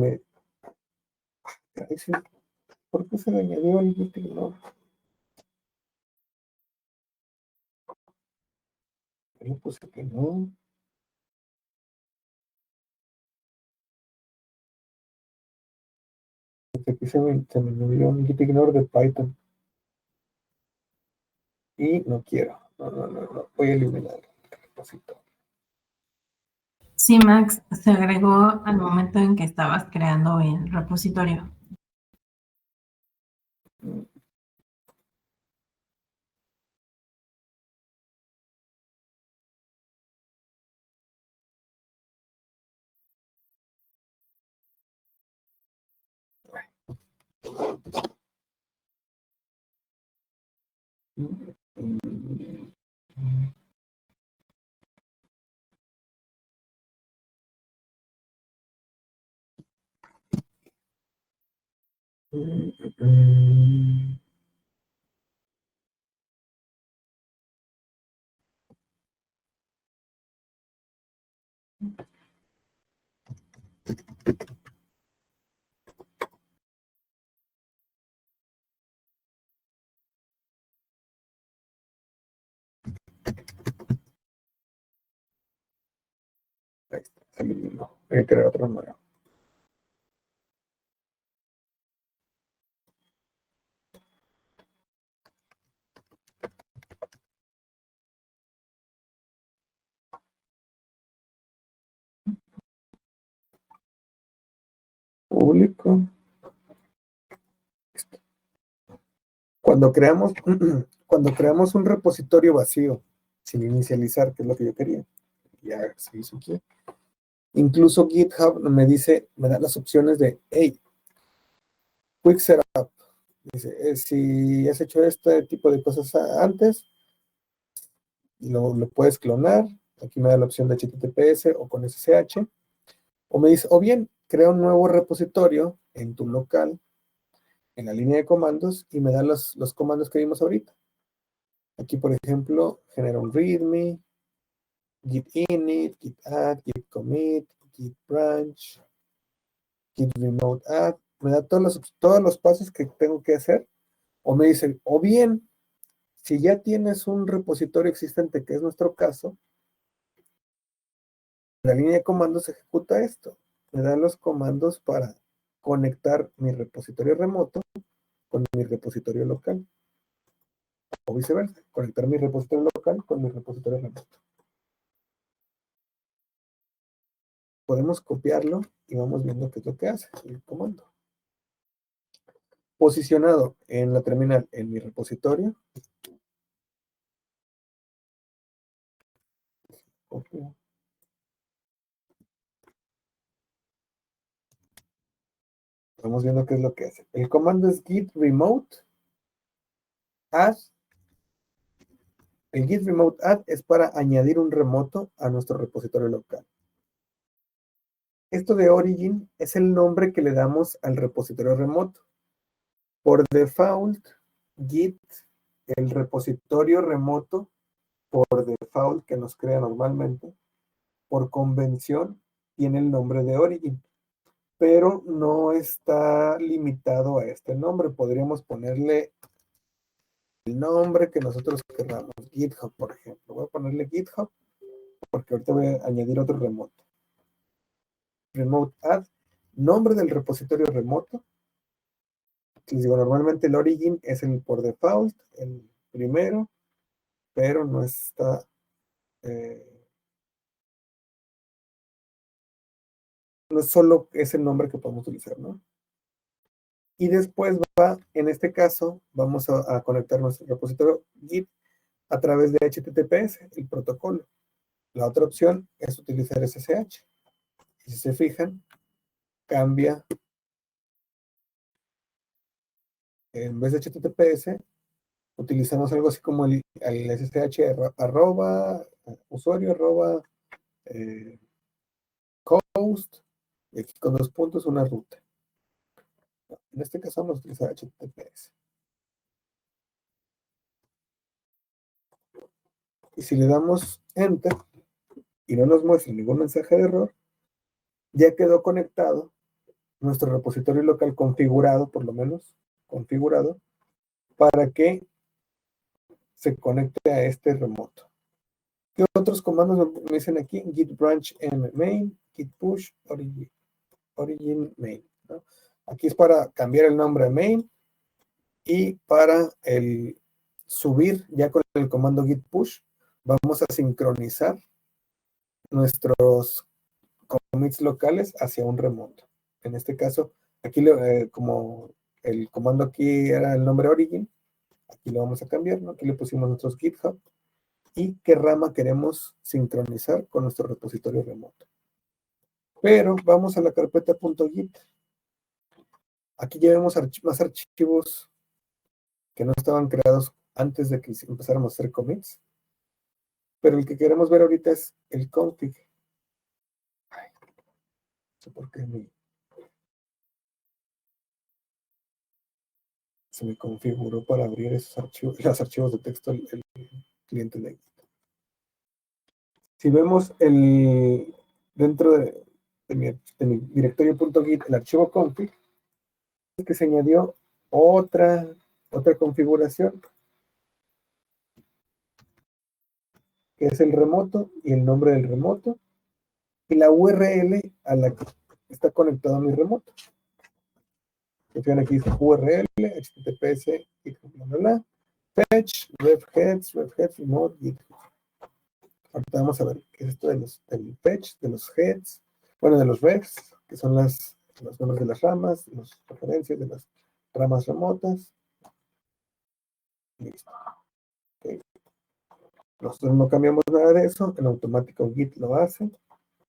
Speaker 1: ¿por qué se le añadió el GitHub? Yo puse que no. Aquí se me añadió un gitignore de Python. Y no quiero. No. Voy a eliminar el repositorio.
Speaker 2: Sí, Max, se agregó al momento en que estabas creando el repositorio.
Speaker 1: Ahí está, se eliminó. Voy a crear otro nuevo. Público. Cuando creamos un repositorio vacío, sin inicializar, que es lo que yo quería, ya se hizo aquí. Incluso GitHub me da las opciones de, hey, quick setup. Dice, si has hecho este tipo de cosas antes, lo puedes clonar. Aquí me da la opción de HTTPS o con SSH. O me dice, o bien, crea un nuevo repositorio en tu local, en la línea de comandos, y me da los comandos que vimos ahorita. Aquí, por ejemplo, genera un readme, git init, git add, git commit, git branch, git remote add. Me da todos los pasos que tengo que hacer. O me dicen, o bien, si ya tienes un repositorio existente, que es nuestro caso, la línea de comandos ejecuta esto. Me da los comandos para conectar mi repositorio remoto con mi repositorio local. O viceversa, conectar mi repositorio local con mi repositorio remoto. Podemos copiarlo y vamos viendo qué es lo que hace el comando. Posicionado en la terminal en mi repositorio. Copio. Estamos viendo qué es lo que hace. El comando es git remote add. El git remote add es para añadir un remoto a nuestro repositorio local. Esto de origin es el nombre que le damos al repositorio remoto. Por default, Git, el repositorio remoto, por default que nos crea normalmente, por convención, tiene el nombre de origin, pero no está limitado a este nombre. Podríamos ponerle el nombre que nosotros queramos. GitHub, por ejemplo. Voy a ponerle GitHub porque ahorita voy a añadir otro remoto. Remote add, nombre del repositorio remoto, Les digo, normalmente el origin es el por default, el primero, pero no está... no es solo ese nombre que podemos utilizar, ¿no? Y después va, en este caso, vamos a conectar nuestro repositorio Git a través de HTTPS, el protocolo. La otra opción es utilizar SSH. Y si se fijan, cambia, en vez de HTTPS, utilizamos algo así como el SSH arroba, usuario arroba, host, y aquí con 2 puntos una ruta. En este caso vamos a utilizar HTTPS. Y si le damos Enter y no nos muestra ningún mensaje de error, ya quedó conectado nuestro repositorio local configurado, por lo menos, configurado, para que se conecte a este remoto. ¿Qué otros comandos me dicen aquí? Git branch main, git push, origin main, ¿no? Aquí es para cambiar el nombre a main y para el subir ya con el comando git push, vamos a sincronizar nuestros commits locales hacia un remoto. En este caso, aquí como el comando aquí era el nombre origin, aquí lo vamos a cambiar, ¿no? Aquí le pusimos nuestros GitHub y qué rama queremos sincronizar con nuestro repositorio remoto. Pero vamos a la carpeta .git. Aquí ya vemos más archivos que no estaban creados antes de que empezáramos a hacer commits. Pero el que queremos ver ahorita es el config. Ay, no sé por qué se me configuró para abrir esos archivos, los archivos de texto el cliente de Git. Si vemos dentro de mi directorio.git, el archivo config, es que se añadió otra configuración, que es el remoto y el nombre del remoto y la URL a la que está conectado mi remoto. Fijan aquí dice URL, https, fetch, refheads, remote, GitHub. Ahorita vamos a ver qué es esto del fetch, de los heads, bueno, de los refs, que son los nombres de las ramas, las referencias de las ramas remotas. Listo. Okay. Nosotros no cambiamos nada de eso, en automático Git lo hace,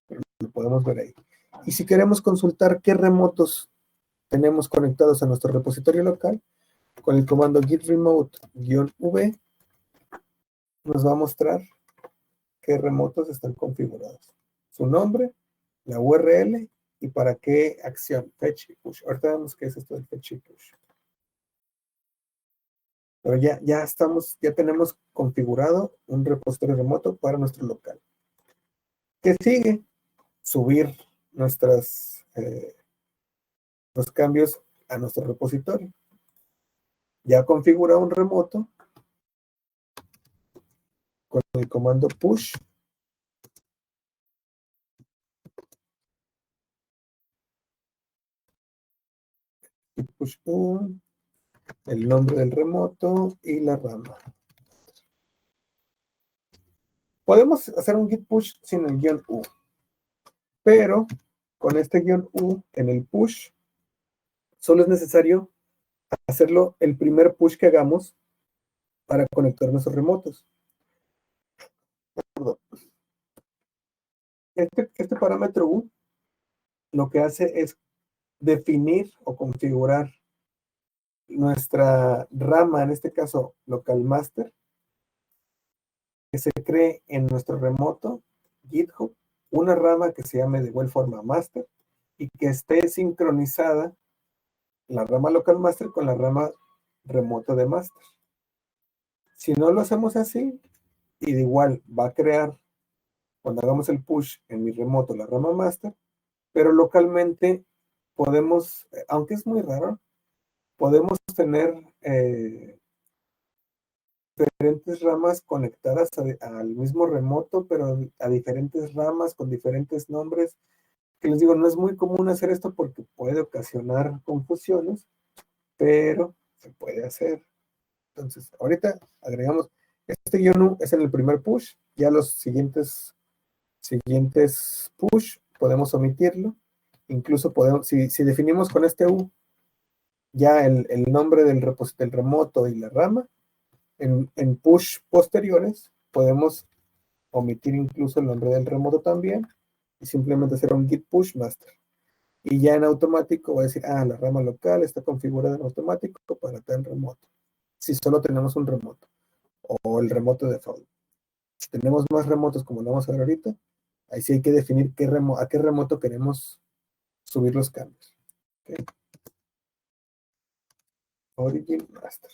Speaker 1: pero lo podemos ver ahí. Y si queremos consultar qué remotos tenemos conectados a nuestro repositorio local, con el comando git remote-v nos va a mostrar qué remotos están configurados. Su nombre, la URL y para qué acción, fetch y push. Ahorita vemos qué es esto del fetch y push. Pero ya tenemos configurado un repositorio remoto para nuestro local. ¿Qué sigue? Subir los cambios a nuestro repositorio. Ya configura un remoto con el comando push. Y push 1, el nombre del remoto y la rama. Podemos hacer un git push sin el guión U, pero con este guión U en el push, solo es necesario hacerlo el primer push que hagamos para conectar nuestros remotos. Este parámetro U lo que hace es definir o configurar nuestra rama, en este caso local master, que se cree en nuestro remoto GitHub, una rama que se llame de igual forma master y que esté sincronizada la rama local master con la rama remota de master. Si no lo hacemos así, y de igual va a crear, cuando hagamos el push en mi remoto, la rama master, pero localmente podemos, aunque es muy raro, podemos tener diferentes ramas conectadas al mismo remoto, pero a diferentes ramas con diferentes nombres. Que les digo, no es muy común hacer esto porque puede ocasionar confusiones, pero se puede hacer. Entonces, ahorita agregamos, este guión U es en el primer push, ya los siguientes push podemos omitirlo, incluso podemos, si definimos con este U ya el nombre del remoto y la rama, en push posteriores podemos omitir incluso el nombre del remoto también y simplemente hacer un git push master. Y ya en automático va a decir, la rama local está configurada en automático para tal remoto. Si solo tenemos un remoto o el remoto default. Si tenemos más remotos como lo vamos a ver ahorita, ahí sí hay que definir a qué remoto queremos subir los cambios. ¿Okay? Origin master.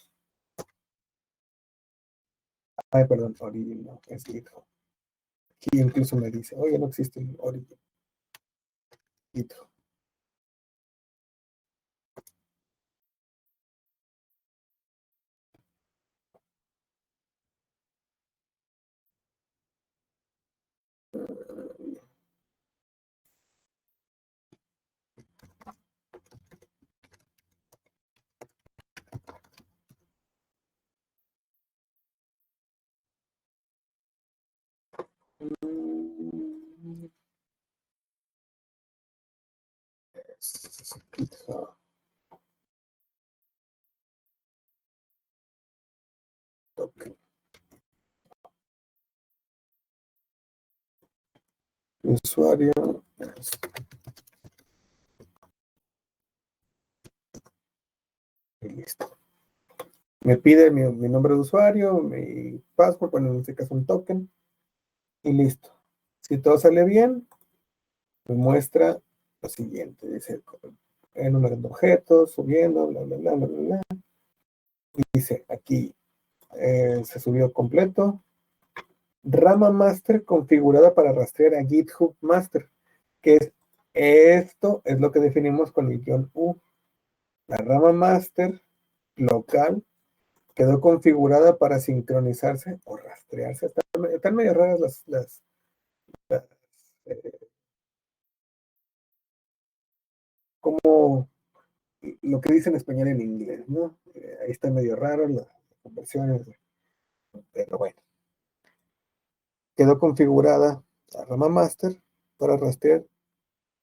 Speaker 1: Perdón, origin no, es GitHub. Aquí incluso me dice, oye, no existe el origin. GitHub. GitHub. Okay. Usuario. Y listo. Me pide mi nombre de usuario, mi password, bueno, en este caso un token, y listo. Si todo sale bien, me muestra lo siguiente, dice enumerando objetos, subiendo, bla, bla, bla, bla, bla, bla. Y dice aquí, se subió completo. Rama master configurada para rastrear a GitHub master, que es esto, es lo que definimos con el guión U. La rama master local quedó configurada para sincronizarse o rastrearse. Están medio raras las como lo que dice en español en inglés, ¿no? Ahí está medio raro las conversiones, pero bueno. Quedó configurada la rama master para rastrear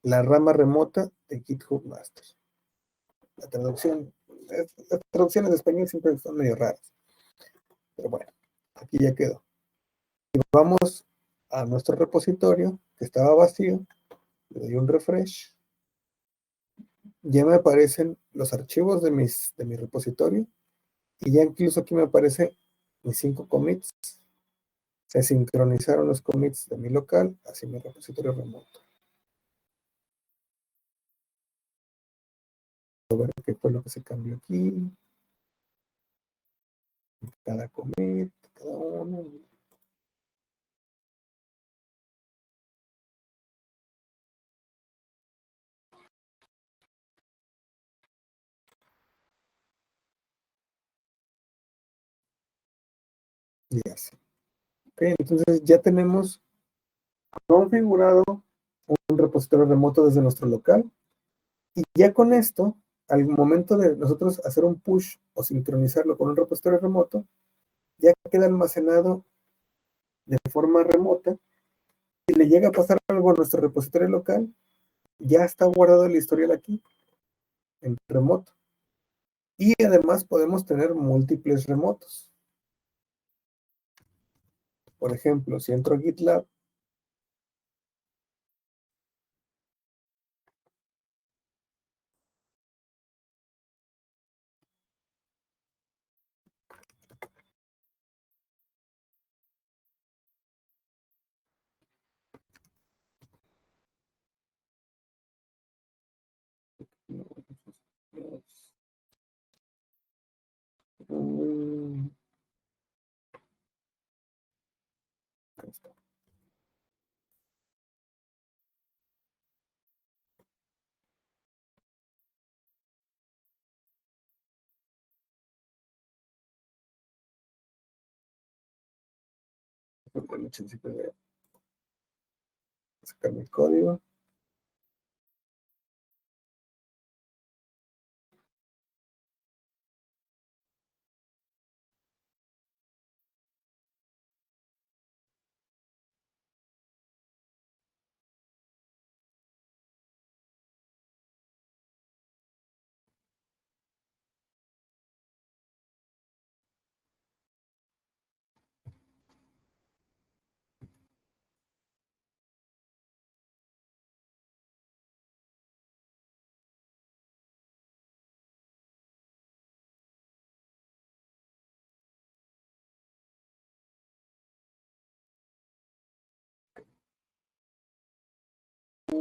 Speaker 1: la rama remota de GitHub master. La traducción, las traducciones de español siempre son medio raras, pero bueno, aquí ya quedó. Y vamos a nuestro repositorio que estaba vacío, le doy un refresh, ya me aparecen los archivos de mi repositorio y ya incluso aquí me aparecen mis 5 commits. Se sincronizaron los commits de mi local hacia mi repositorio remoto. A ver qué fue lo que se cambió aquí. Cada commit, cada uno. Y así. Okay, entonces ya tenemos configurado un repositorio remoto desde nuestro local. Y ya con esto, al momento de nosotros hacer un push o sincronizarlo con un repositorio remoto, ya queda almacenado de forma remota. Si le llega a pasar algo a nuestro repositorio local, ya está guardado el historial aquí, en remoto. Y además podemos tener múltiples remotos. Por ejemplo, si entro a GitLab, sacar mi código.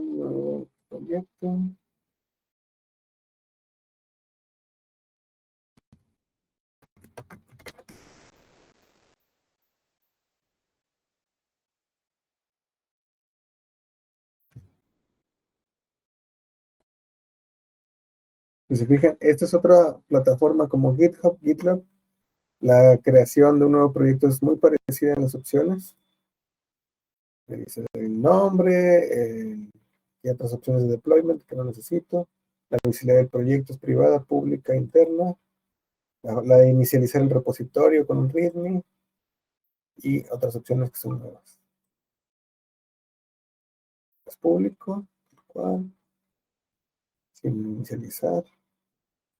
Speaker 1: nuevo proyecto. Si se fijan, esta es otra plataforma como GitHub, GitLab. La creación de un nuevo proyecto es muy parecida en las opciones. Me dice el nombre, y otras opciones de deployment que no necesito. La visibilidad del proyecto es privada, pública, interna. La de inicializar el repositorio con un README y otras opciones que son nuevas. Es público, cual, sin inicializar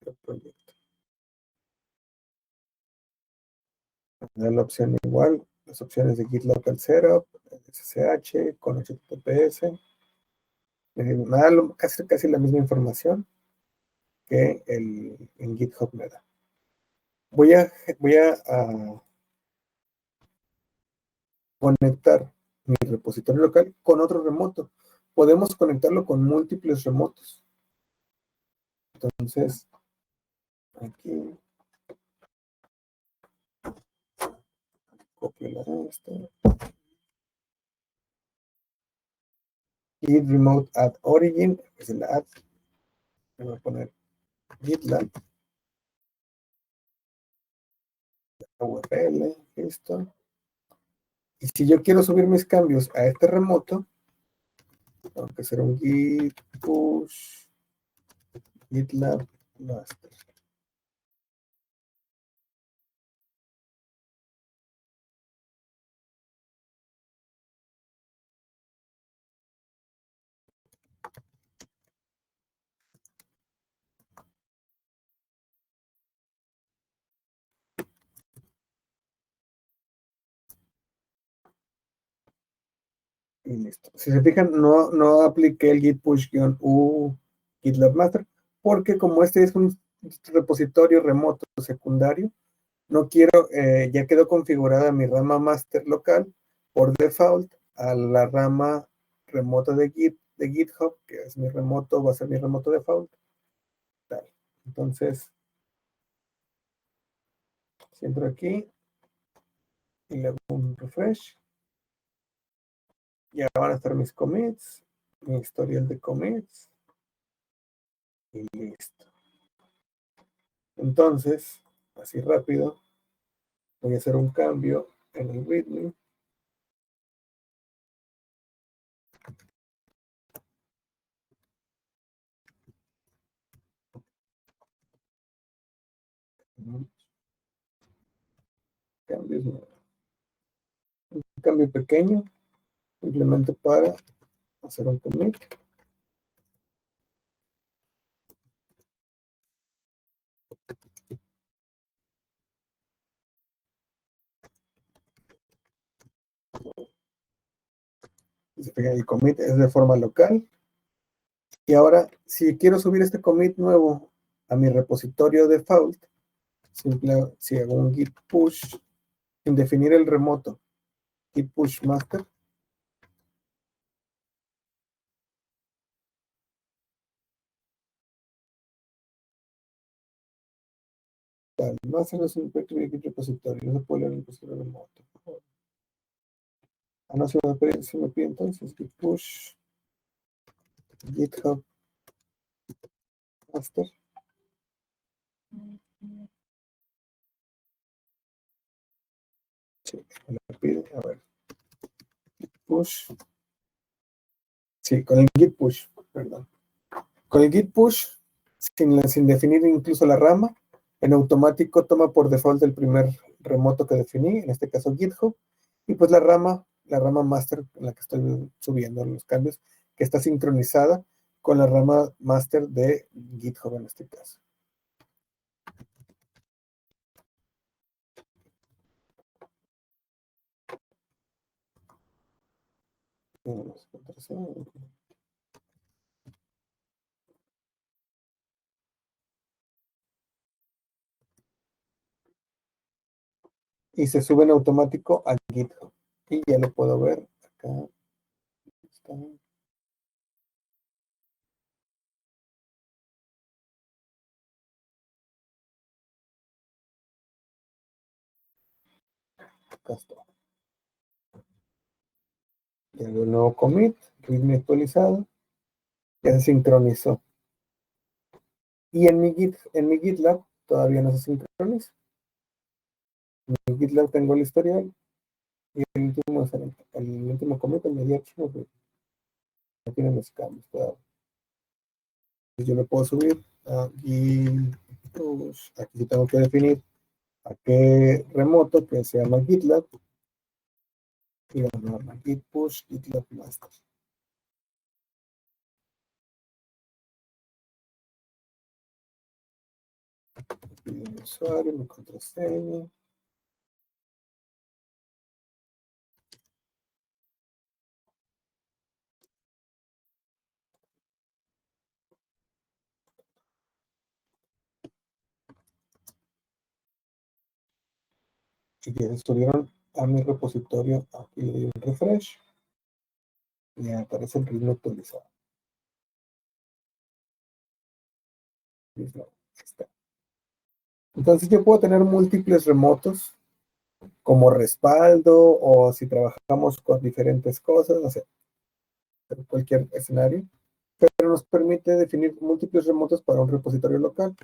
Speaker 1: el proyecto. Me da la opción igual, las opciones de Git Local Setup, SSH, con HTTPS. Me da casi la misma información que en GitHub me da. Voy a conectar mi repositorio local con otro remoto. Podemos conectarlo con múltiples remotos. Entonces, aquí copio esta. Git remote add origin, es el add. Le voy a poner GitLab, URL, listo. Y si yo quiero subir mis cambios a este remoto, tengo que hacer un git push GitLab master. Y listo. Si se fijan, no apliqué el git push-u GitLab master, porque como este es un repositorio remoto secundario, no quiero, ya quedó configurada mi rama master local por default a la rama remota de GitHub, que es mi remoto, va a ser mi remoto default. Tal. Entonces, si entro aquí y le hago un refresh, ya van a estar mis commits, mi historial de commits, y listo. Entonces, así rápido, voy a hacer un cambio en el README. Cambios nuevos. Un cambio pequeño, simplemente para hacer un commit. El commit es de forma local. Y ahora, si quiero subir este commit nuevo a mi repositorio default, si hago un git push sin definir el remoto, git push master, tal, master es un git repositorio, no se puede leer el repositorio remoto. No, si me pide entonces git push GitHub master. Sí, me lo pide, a ver. Push. Sí, con el git push, perdón. Con el git push, sin definir incluso la rama, en automático toma por default el primer remoto que definí, en este caso GitHub, y pues la rama master en la que estoy subiendo los cambios, que está sincronizada con la rama master de GitHub en este caso. Y se sube en automático a GitHub. Y ya lo puedo ver acá. Está. Acá está. Tengo un nuevo commit, readme actualizado, ya se sincronizó. Y en mi GitLab todavía no se sincroniza. En mi GitLab tengo el historial y el último commit, el medio archivo, pues, no tiene los cambios todavía. Yo lo puedo subir a Git push. Aquí sí tengo que definir a qué remoto que se llama GitLab y vamos a Git push GitLab master. Mi usuario, mi contraseña. Y ya subieron a mi repositorio. Aquí le doy un refresh y ya aparece el ritmo actualizado. Listo, está. Entonces yo puedo tener múltiples remotos como respaldo o si trabajamos con diferentes cosas, no sé, cualquier escenario, pero nos permite definir múltiples remotos para un repositorio local.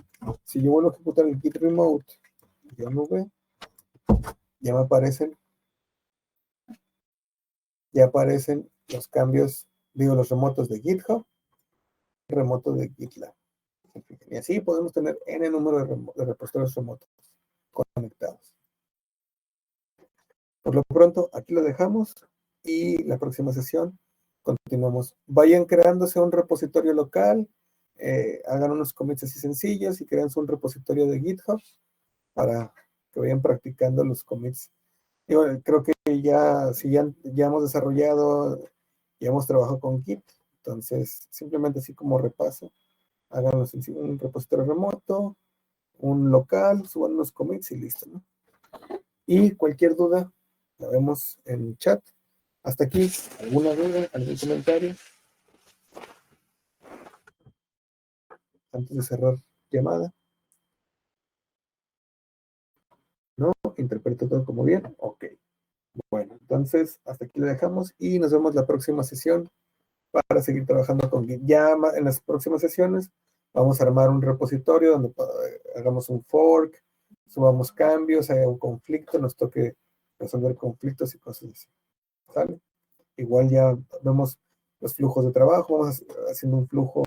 Speaker 1: Si yo vuelvo a ejecutar el git remote, ya lo ve, ya me aparecen, ya aparecen los cambios, digo, los remotos de GitHub, remotos de GitLab. Y así podemos tener n número de repositorios remotos conectados. Por lo pronto, aquí lo dejamos y la próxima sesión continuamos. Vayan creándose un repositorio local, hagan unos commits así sencillos y crean un repositorio de GitHub para que vayan practicando los commits. Y bueno, creo que si ya hemos desarrollado, ya hemos trabajado con Git, entonces simplemente así como repaso, hagan un repositorio remoto, un local, suban unos commits y listo, ¿no? Y cualquier duda, la vemos en el chat. Hasta aquí, ¿alguna duda, algún comentario? Antes de cerrar llamada. ¿No? ¿Interpreto todo como bien? Ok. Bueno, entonces hasta aquí lo dejamos y nos vemos la próxima sesión para seguir trabajando con Git. Ya en las próximas sesiones vamos a armar un repositorio donde hagamos un fork, subamos cambios, haya un conflicto, nos toque resolver conflictos y cosas así. ¿Sale? Igual ya vemos los flujos de trabajo, vamos haciendo un flujo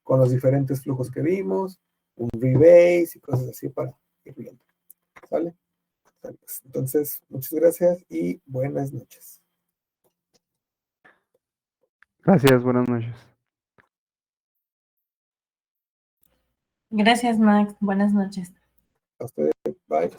Speaker 1: con los diferentes flujos que vimos, un rebase y cosas así para ir viendo. ¿Sale? Pues, entonces, muchas gracias y buenas noches.
Speaker 3: Gracias, buenas noches.
Speaker 2: Gracias, Max. Buenas noches.
Speaker 1: A ustedes, bye.